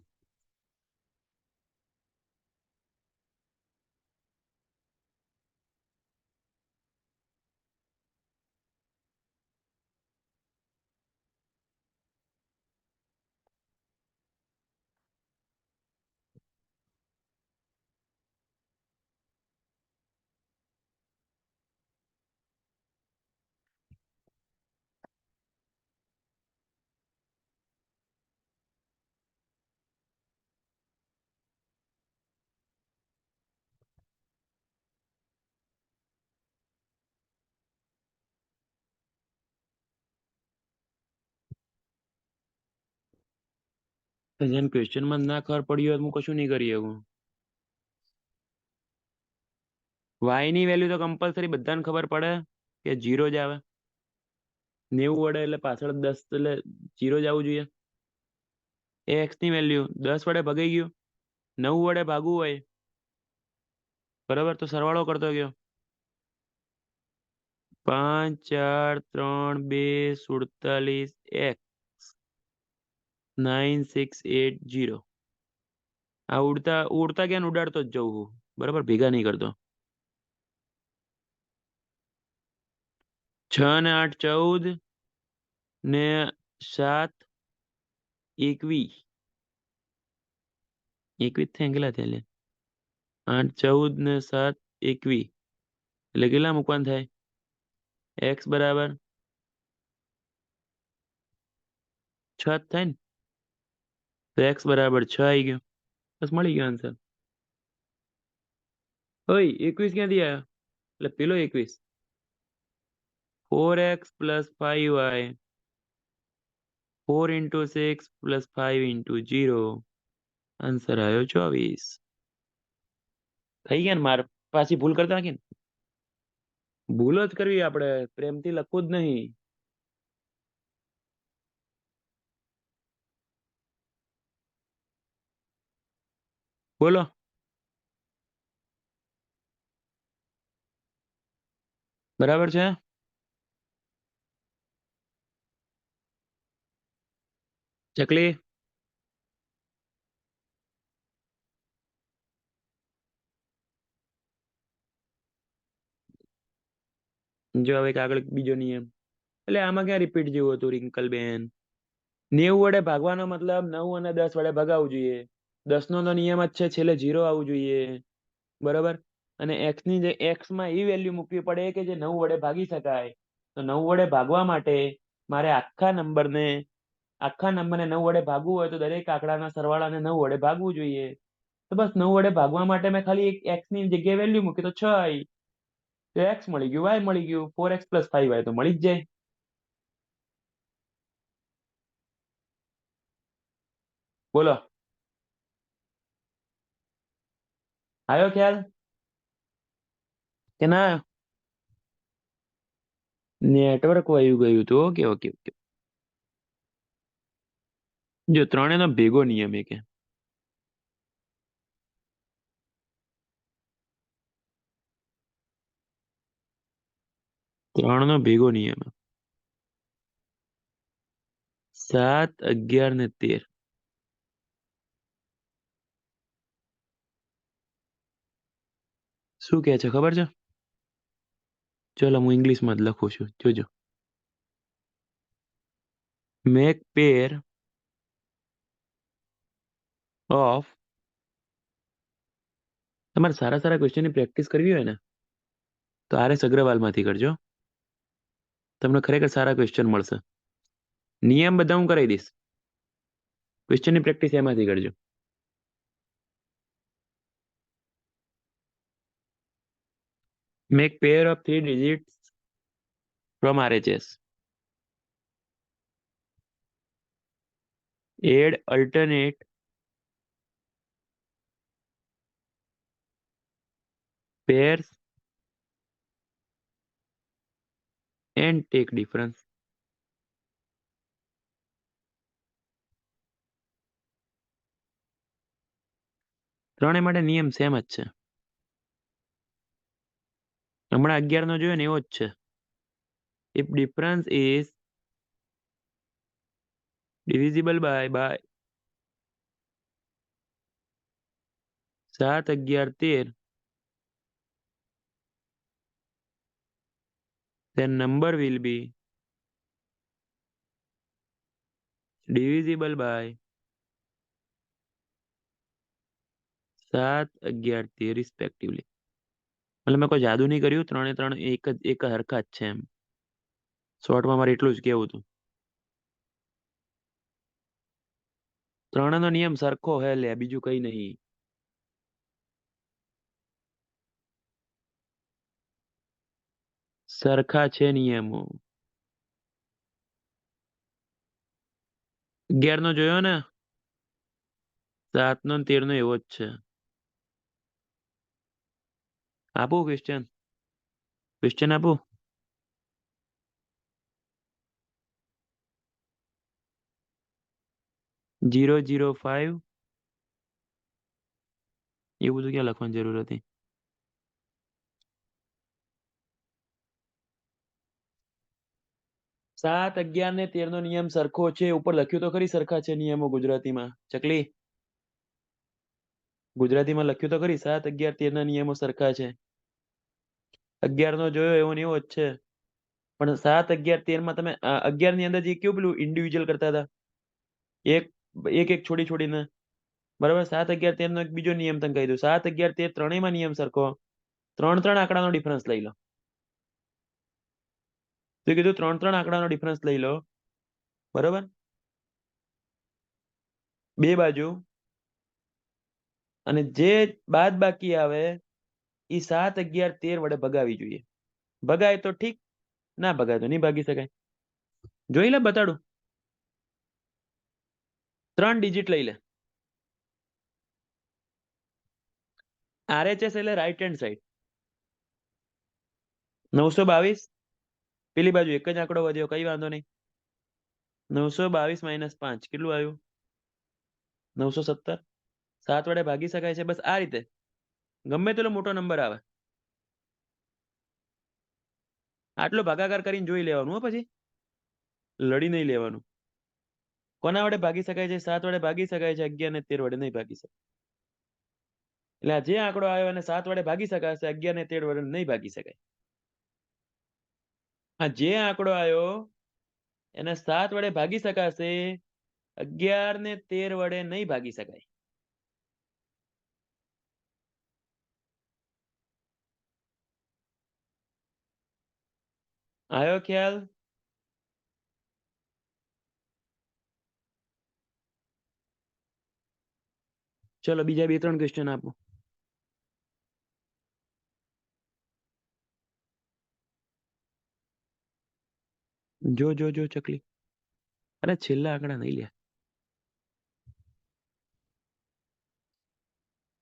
જેમ ક્વેશ્ચન માં ના ખબર પડી હોય હું કશું નહીં કરી શકું. વાય ની વેલ્યુ તો કમ્પલસરી બધાને ખબર પડે કે 0 જ આવે. 90 વડે એટલે પાછળ 10 એટલે 0 જ આવવું જોઈએ. એ એક્સ ની વેલ્યુ 10 વડે ભગાઈ ગયું, 9 વડે ભાગવું હોય બરાબર, તો સરવાળો કરતો ગયો. 5 4 3 2 47 x 9680. આ ઉડતા ઉડતા ક્યાં ઉડાડતો જ જવું હું, બરાબર, ભેગા નહીં કરતો. 6 ને 8 14 ને 7 21. 21 થયા કેટલા થયા લે? 8 14 ને 7 21 એટલે કેટલા મૂકવાનું થાય? x બરાબર 6 થાય ને, તો x બરાબર 6 આવી ગયો, બસ મળી ગયો આન્સર. ઓય 21 ક્યાંથી આવ્યો? એટલે પેલો 21. 4x plus 5y 4 into 6 plus 5 into 0. Answer આવ્યો 24. થઈ ગયા ને? માર પાછી ભૂલ કરતા નાખી ને. ભૂલ જ કરવી, આપણે પ્રેમથી લખવું જ નહીં. બોલો. બરાબર છે. ચકલી. જો હવે આગળ બીજો નિયમ, એટલે આમાં ક્યાં રિપીટ જેવું હતું રિંકલ બેન? 90 વડે ભાગવાનો મતલબ 9 અને 10 વડે ભગાવવું જોઈએ. 10 નો તો નિયમ જ છે છેલ્લે 0 આવવું જોઈએ, બરાબર. અને એક્સ ની જે એક્સ માં એ વેલ્યુ મૂકવી પડે કે જે 9 વડે ભાગી શકાય. તો 9 વડે ભાગવા માટે મારે આખા નંબરને 9 વડે ભાગવું હોય તો દરેક આંકડાના સરવાળાને 9 વડે ભાગવું જોઈએ. તો બસ 9 વડે ભાગવા માટે મેં ખાલી એક એક્સ ની જગ્યાએ વેલ્યુ મૂકી તો 6 આવી. તો એક્સ મળી ગયું, વાય મળી ગયું, 4x પ્લસ 5y તો મળી જ જાય. બોલો, આવ્યો ખ્યાલ કે ના? નેટવર્ક વયું ગયું હતું. Okay okay okay. જો ત્રણેયનો ભેગો નિયમ એ કે ત્રણ નો ભેગો નિયમ. 7, 11 ને 13. શું કે છે ખબર છે? ચલો હું ઇંગ્લિશમાં જ લખું છું, જોજો. Make pair of. તમારે સારા સારા ક્વેશ્ચનની પ્રેક્ટિસ કરવી હોય ને તો આરએસ અગ્રવાલમાંથી કરજો. તમને ખરેખર સારા ક્વેશ્ચન મળશે. નિયમ બધા હું કરાવી દઈશ. ક્વેશ્ચનની પ્રેક્ટિસ એમાંથી કરજો. Make pair of 3 digits from RHS. Add alternate pairs and take difference. ત્રણેય માટે નિયમ સેમ જ છે. હમણાં 11 નો જોયો ને એવો જ છે. If difference is divisible by 7, 11, 13, then number will be divisible by 7, 11, 13 respectively. એટલે મેં કોઈ જાદુ નહીં કર્યું, ત્રણે ત્રણ એક હરખા જ છે એમ. શોર્ટમાં મારે એટલું જ કેવું હતું. ત્રણેયનો નિયમ સરખો હે લે, બીજું કઈ નહીં. સરખા છે નિયમો. 11 નો જોયો ને, 7 નો 13 નો એવો જ છે. આપું ક્વેશ્ચન? ક્વેશ્ચન આપું? જીરો 0.05 એવું બધું ક્યાં લખવાની જરૂર હતી? સાત 11 ને 13 નો નિયમ સરખો છે. ઉપર લખ્યું તો ખરી સરખા છે નિયમો ગુજરાતીમાં. ચકલી, ગુજરાતીમાં લખ્યું તો ખરી 7, 11, 13 ના નિયમો સરખા છે. 11 નો જોયો એવો ને એવો જ છે. પણ 7, 11, 13 માં તમે 11 ની અંદર જે કેવું પેલું ઇન્ડિવિજ્યુઅલ કરતા હતા, એક એક એક છોડી છોડીને. બરાબર. 7, 11, 13 નો એક બીજો નિયમ તને કહી દઉં. 7, 11, 13 ત્રણેયમાં નિયમ સરખો. ત્રણ આંકડાનો ડિફરન્સ લઈ લો. તો કીધું ત્રણ આંકડાનો ડિફરન્સ લઈ લો. બરાબર. બે બાજુ. અને જે બાદ બાકી આવે એ 7, 11, 13 વડે ભગાવી જોઈએ. ભગાય તો ઠીક, ના ભગાય તો નહીં ભાગી શકાય. જોઈ લે, બતાડું. 3 ડિજિટ લઈ લે. RHS એટલે રાઈટ હેન્ડ સાઈડ. 922. પેલી બાજુ એક જ આંકડો વધ્યો, કઈ વાંધો નહીં. 922 - 5 કેટલું આવ્યું? 917. 7 વડે ભાગી શકાય છે બસ આ રીતે. ગમે તેટલો મોટો નંબર આવે, આટલો ભાગાકાર કરીને જોઈ લેવાનું હો. પછી લડી નહીં લેવાનું. કોના વડે ભાગી શકાય છે? 7 વડે ભાગી શકાય છે, 11 ને 13 વડે નહીં ભાગી શકાય. એટલે આ જે આંકડો આવ્યો એને 7 વડે ભાગી શકાશે, 11 ને 13 વડે નહીં ભાગી શકાય. આ જે આંકડો આવ્યો એને 7 વડે ભાગી શકાશે, 11 ને 13 વડે નહીં ભાગી શકાય. આવ્યો ખ્યાલ? ચલો બીજા 2-3 ક્વેશ્ચન આપો. જો જો જો ચકલી, અરે છેલ્લા આંકડા નહીં લ્યા.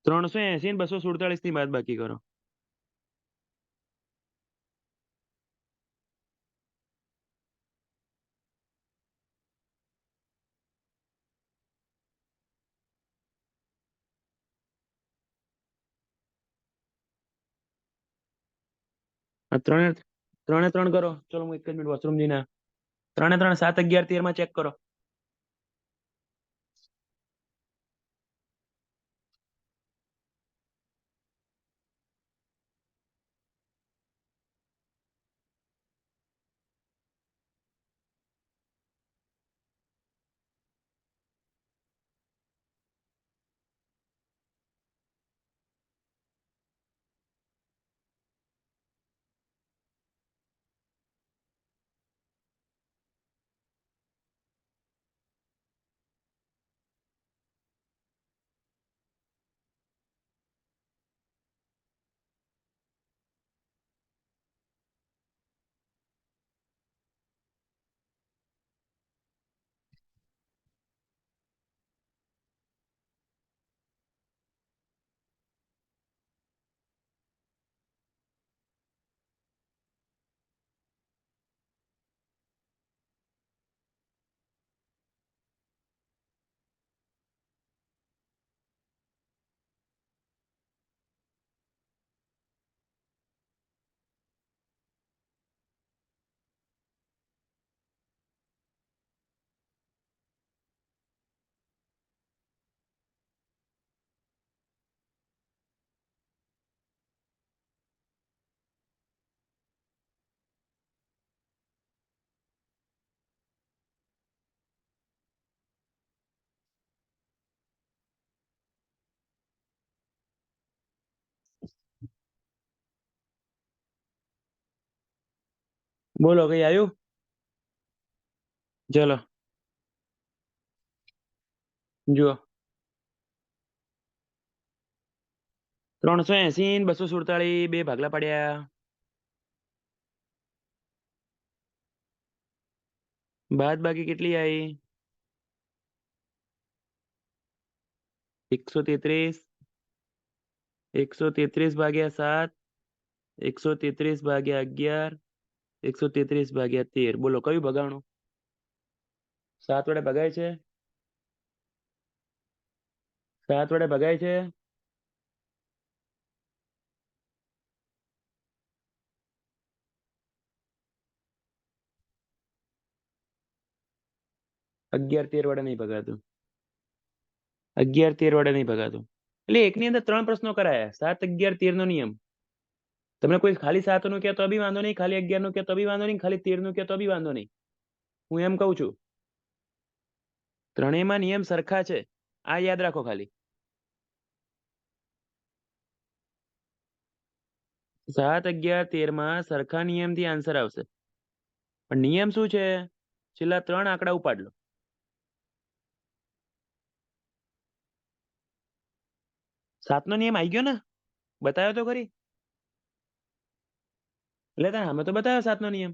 380 ને 247 ની બાદ બાકી કરો. આ ત્રણે ત્રણ કરો. ચલો હું 1 જ મિનિટ વોશરૂમ જઈને. 3 3 7, 11, 13 માં ચેક કરો. બોલો કઈ આવ્યું? ચલો જુઓ. 380 ને 247 બે ભાગલા પડ્યા. બાદ બાકી કેટલી આવી? 133. 133 ભાગ્યા 7. 133 ભાગ્યા 11. 133 ભાગ્યા 13. બોલો કયું ભગાણું? 7 વડે ભગાય છે? 7 વડે ભગાય છે? 11 13 વડે નહીં ભગાતું. 11 13 વડે નહીં ભગાતું. એટલે એકની અંદર 3 પ્રશ્નો કરાયા. 7 11 13 નો નિયમ. તમને કોઈ ખાલી 7 નું કહે તો બી વાંધો નહીં, ખાલી 11 નું કહે તો બી વાંધો નહીં, ખાલી 13 નું કહે તો બી વાંધો નહીં. હું એમ કહું છું ત્રણેયમાં નિયમ સરખા છે, આ યાદ રાખો ખાલી. 7 11 13 માં સરખા નિયમથી આન્સર આવશે. પણ નિયમ શું છે? છેલ્લા 3 આંકડા ઉપાડ લો. 7 નો નિયમ આવી ગયો ને? બતાવ્યો તો ખરી. એટલે તને અમે તો બતાવ્યો 7 નો નિયમ.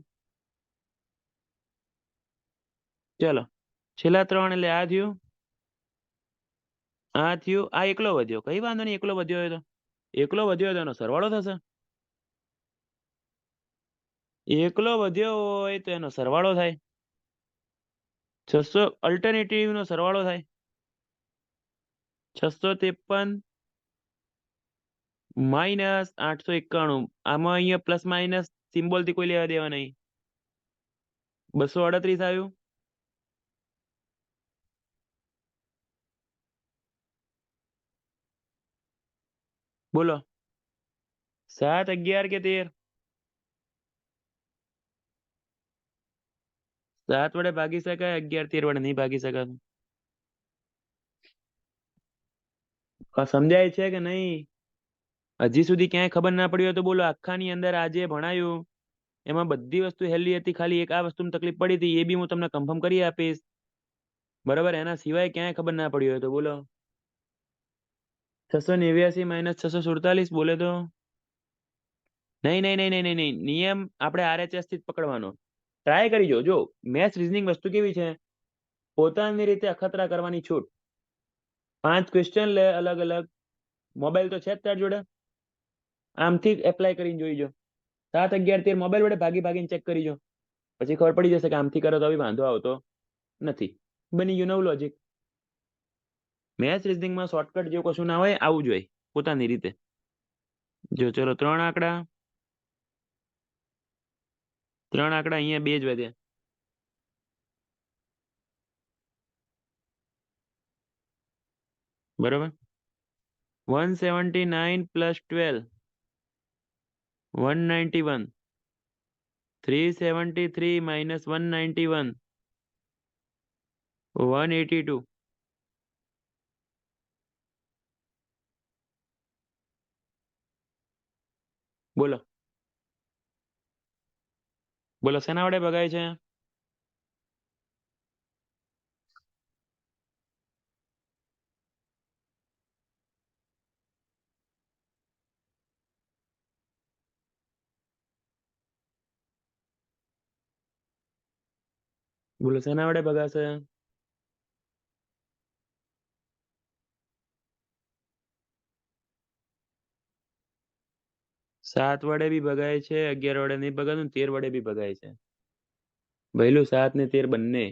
ચલો છેલ્લા 3 એટલે આ થયું, આ થયું, આ એકલો વધ્યો. કઈ વાંધો નહીં, એકલો વધ્યો હોય તો. એકલો વધ્યો હોય તો એનો સરવાળો થશે. એકલો વધ્યો હોય તો એનો સરવાળો થાય. 600 અલ્ટરનેટિવ નો સરવાળો થાય. 653 માઇનસ 891. આમાં અહીંયા પ્લસ માઇનસ સિમ્બોલ થી કોઈ લેવા દેવા નહીં. 238 આવ્યું. બોલો 7 11 કે 13? 7 વડે ભાગી શકાય, 11 13 વડે નહીં ભાગી શકાતું. સમજાય છે કે નહીં? હજી સુધી ક્યાંય ખબર ના પડી હોય તો બોલો. આખાની અંદર આજે ભણાયું એમાં બધી વસ્તુ હેલી હતી, ખાલી એક આ વસ્તુમાં તકલીફ પડી હતી, એ બી હું તમને કન્ફર્મ કરી આપીશ. બરાબર, એના સિવાય ક્યાંય ખબર ના પડી હોય તો બોલો. 689 માઇનસ 647 બોલે તો નહીં નહીં નહીં નહીં નહીં નહીં, નિયમ આપણે RHS થી જ પકડવાનો. ટ્રાય કરી જો. મેથ્સ રીઝનિંગ વસ્તુ કેવી છે, પોતાની રીતે અખતરા કરવાની છૂટ. 5 ક્વેશ્ચન લે અલગ અલગ. મોબાઈલ તો છે જ તાર જોડે, આમથી એપ્લાય કરીને જોઈ જો. 7 11 13 મોબાઈલ વડે ભાગી ભાગીને ચેક કરી જો, પછી ખબર પડી જશે કે આમથી કરો તો બી વાંધો આવતો નથી. બની ગયું નવું લોજિક. મેથ્સ રીઝનિંગમાં શોર્ટકટ જેવું કશું ના હોય, આવું જોઈએ પોતાની રીતે. જો ચલો 3 આંકડા. 3 આંકડા અહીંયા 2 જ વધ્યા. બરોબર. 179 પ્લસ 12 191. 373 માઇનસ 191 182. બોલો બોલો શેના વડે ભગાય છે? બોલો શેના વડે ભગાશે? સાત વડે બી ભગાય છે, 11 વડે નહીં ભગાતું, 13 વડે બી ભગાય છે. ભઈલું 7 ને 13 બંને.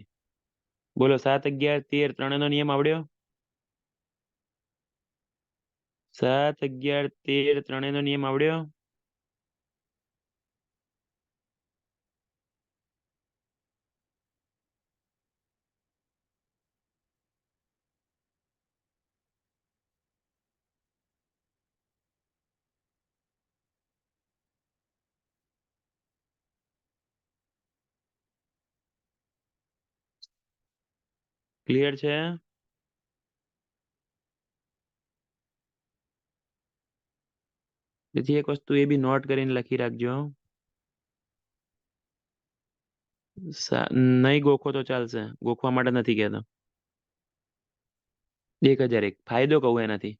બોલો 7 11 13 ત્રણેયનો નિયમ આવડ્યો? 7 11 13 ત્રણેયનો નિયમ આવડ્યો? ક્લિયર છે? તેથી એક વસ્તુ એ બી નોટ કરીને લખી રાખજો. નહીં ગોખો તો ચાલશે, ગોખવા માટે નથી કહેતો. 1001 ફાયદો કહું એનાથી.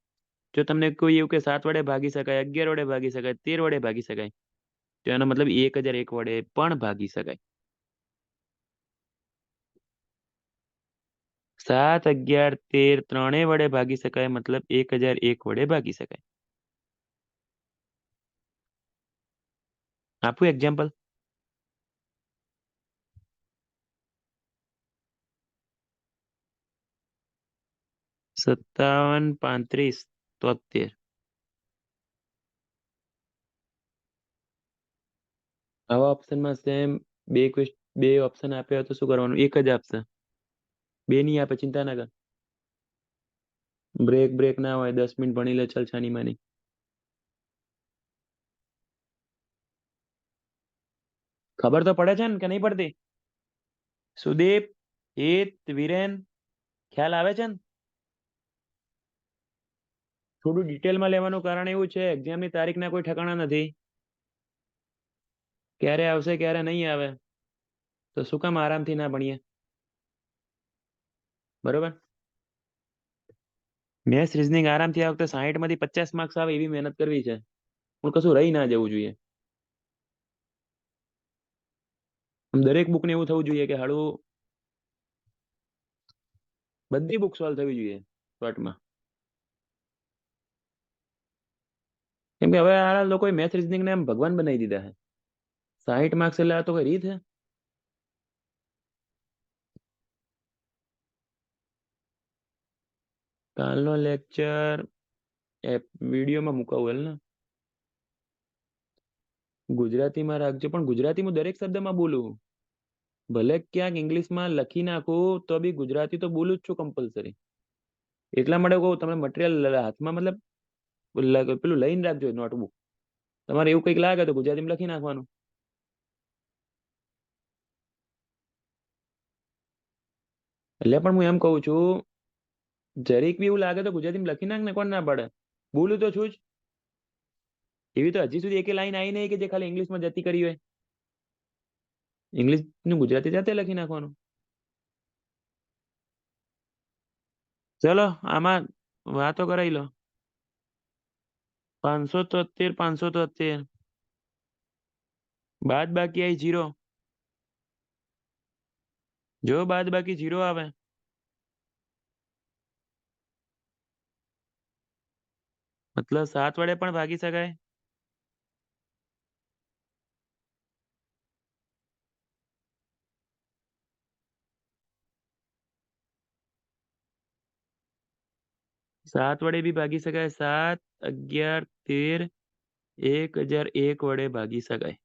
જો તમને કોઈ એવું કે 7 વડે ભાગી શકાય, 11 વડે ભાગી શકાય, 13 વડે ભાગી શકાય, તો એનો મતલબ 1001 વડે પણ ભાગી શકાય. 7, 11, 13 ત્રણેય વડે ભાગી શકાય, મતલબ 1001 વડે ભાગી શકાય. આપું એક્ઝામ્પલ? 57, 35, 73. આવા ઓપ્શનમાં સેમ બે ઓપ્શન આપ્યા હોય તો શું કરવાનું? એક જ આપશે. બે નહીં આપે, ચિંતા ના કર. બ્રેક ના હોય, 10 મિનિટ ભણી લે, ચાલ છાની માની. ખબર તો પડે છે ને કે નહીં પડતી? સુદીપ, હિત, વિરેન, ખ્યાલ આવે છે ને? થોડું ડિટેલમાં લેવાનું કારણ એવું છે, એક્ઝામની તારીખના કોઈ ઠેકાણા નથી. ક્યારે આવશે ક્યારે નહીં આવે, તો શું કામ આરામથી ના ભણીએ? બરોબર. મેથ્સ રીઝનિંગ આરામથી આ વખતે 60 માંથી 50 માર્ક્સ આવે એવી મહેનત કરવી છે, પણ કશું રહી ના જવું જોઈએ. દરેક બુક ને એવું થવું જોઈએ કે હાડું બધી બુક સોલ્વ થવી જોઈએ શોર્ટમાં. કેમ કે હવે આ લોકોએ મેથ્સ રીઝનિંગ ને એમ ભગવાન બનાવી દીધા છે. 60 માર્ક્સ એટલે આ તો કઈ રીત છે? કાલનો લેક્ચર વિડીયોમાં મુકાવું ને? ગુજરાતીમાં રાખજો, પણ ગુજરાતી હું દરેક શબ્દમાં બોલું. ભલે ક્યાંક ઇંગ્લિશમાં લખી નાખું તો બી ગુજરાતી તો બોલું જ છું કમ્પલસરી. એટલા માટે કહું, તમે મટીરિયલ હાથમાં મતલબ પેલું લઈને રાખજો નોટબુક. તમારે એવું કંઈક લાગે તો ગુજરાતીમાં લખી નાખવાનું. એટલે પણ હું એમ કહું છું, જરીક બી એવું લાગે તો ગુજરાતીમાં લખી નાખ ને, કોણ ના પડે? બોલું તો છું જ. એવી તો હજી સુધી એક લાઈન આવી નહીં કે જે ખાલી ઇંગ્લિશમાં જતી કરી હોય. ઇંગ્લિશ નું ગુજરાતી જાતે લખી નાખવાનું. ચલો આમાં વાતો કરાવી લો. 573, 573. બાદ બાકી આવી 0. જો બાદ બાકી 0 આવે, મતલબ 7 વડે પણ ભાગી શકાય. 7 વડે બી ભાગી શકાય. 7, 11, 13, 1001 વડે ભાગી શકાય.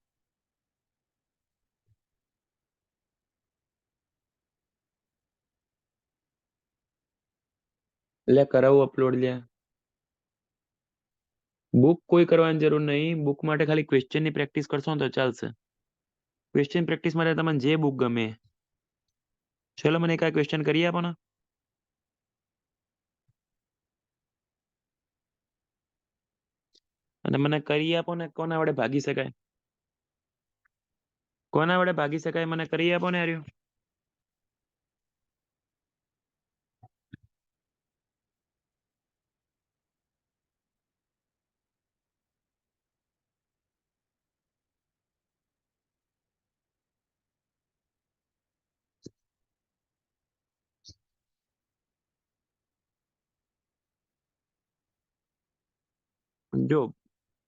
એટલે કરાવું અપલોડ લ્યા. બુક કોઈ કરવાની જરૂર નહીં. બુક માટે ખાલી ક્વેશ્ચનની પ્રેક્ટિસ કરશો ને તો ચાલશે. ક્વેશ્ચન પ્રેક્ટિસ માટે તમને જે બુક ગમે. ચલો મને એક ક્વેશ્ચન કરી આપો ને. અને મને કરી આપો ને, કોના વડે ભાગી શકાય? કોના વડે ભાગી શકાય મને કરી આપો ને આર્યું. જો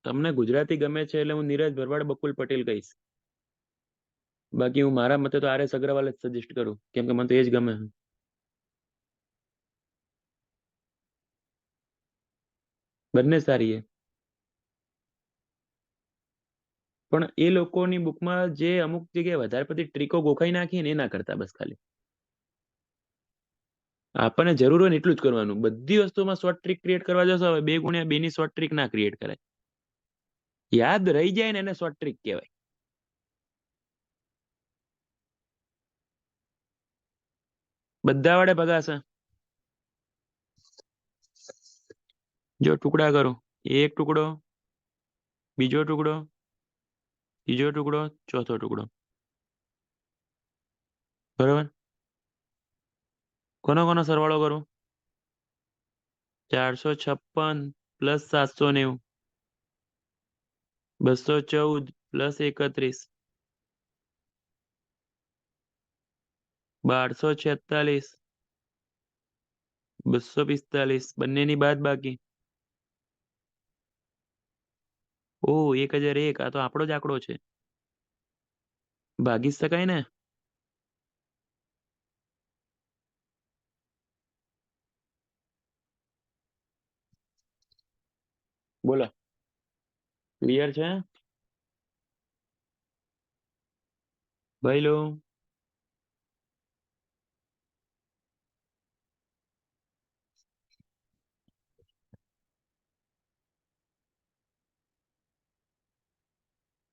તમને ગુજરાતી ગમે છે એટલે હું નીરજ ભરવાડ, બકુલ પટેલ કહીશ. બાકી હું મારા મતે તો RS અગ્રવાલ જ સજેસ્ટ કરું, કેમ કે મને તો એ જ ગમે. બંને સારી છે, પણ એ લોકોની બુકમાં જે અમુક જગ્યાએ વધારે પડતી ટ્રીકો ગોખાઈ નાખી ને એ ના કરતા. બસ ખાલી આપણને જરૂર હોય ને એટલું જ કરવાનું. બધી વસ્તુમાં શોર્ટ ટ્રીક ક્રિએટ કરવા જશો, હવે 2x2 ની શોર્ટ ટ્રીક ના ક્રિએટ કરાય. યાદ રહી જાય ને એને શોર્ટ ટ્રીક કહેવાય. બધા વડે ભગાશે. જો ટુકડા કરો, એક ટુકડો, બીજો ટુકડો, ત્રીજો ટુકડો, ચોથો ટુકડો. બરોબર. કોનો સરવાળો કરું? 456 પ્લસ 790, 214 પ્લસ 31, 1246, 245, બંનેની બાદ બાકી. ઓ, 1001. આ તો આપણો જ આંકડો છે. ભાગી જ શકાય ને. બોલો. ક્લિયર છે ભાઈ લો?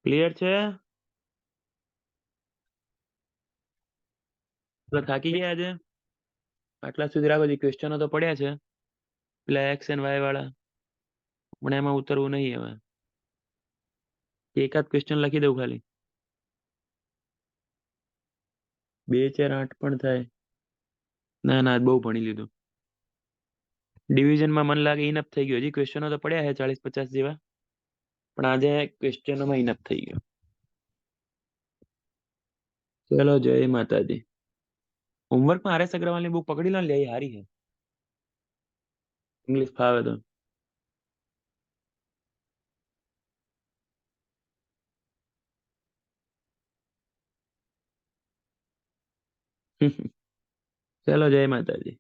ક્લિયર છે? તો થાકી ગયા આજે? આટલા સુધી રાખો. જે ક્વેશ્ચનો તો પડ્યા છે પેલા એક્સ એન્ડ વાય વાળા, પણ એમાં ઉતરવું નહીં હવે. એકાદ ક્વેશ્ચન લખી દઉં ખાલી. 2 4 8 પણ થાય. ના ના, આજ બહુ ભણી લીધું. ડિવિઝનમાં મને લાગે ઇનફ થઈ ગયું. હજી ક્વેશ્ચનો તો પડ્યા છે 40 50 જેવા, પણ આજે ક્વેશ્ચનોમાં ઇનફ થઈ ગયો. ચલો, જય માતાજી. હોમવર્કમાં આરએસ અગ્રવાલની બુક પકડી લો ને, લે એ હારી છે. ઇંગ્લિશ ફાવે તો. ચલો, જય માતાજી.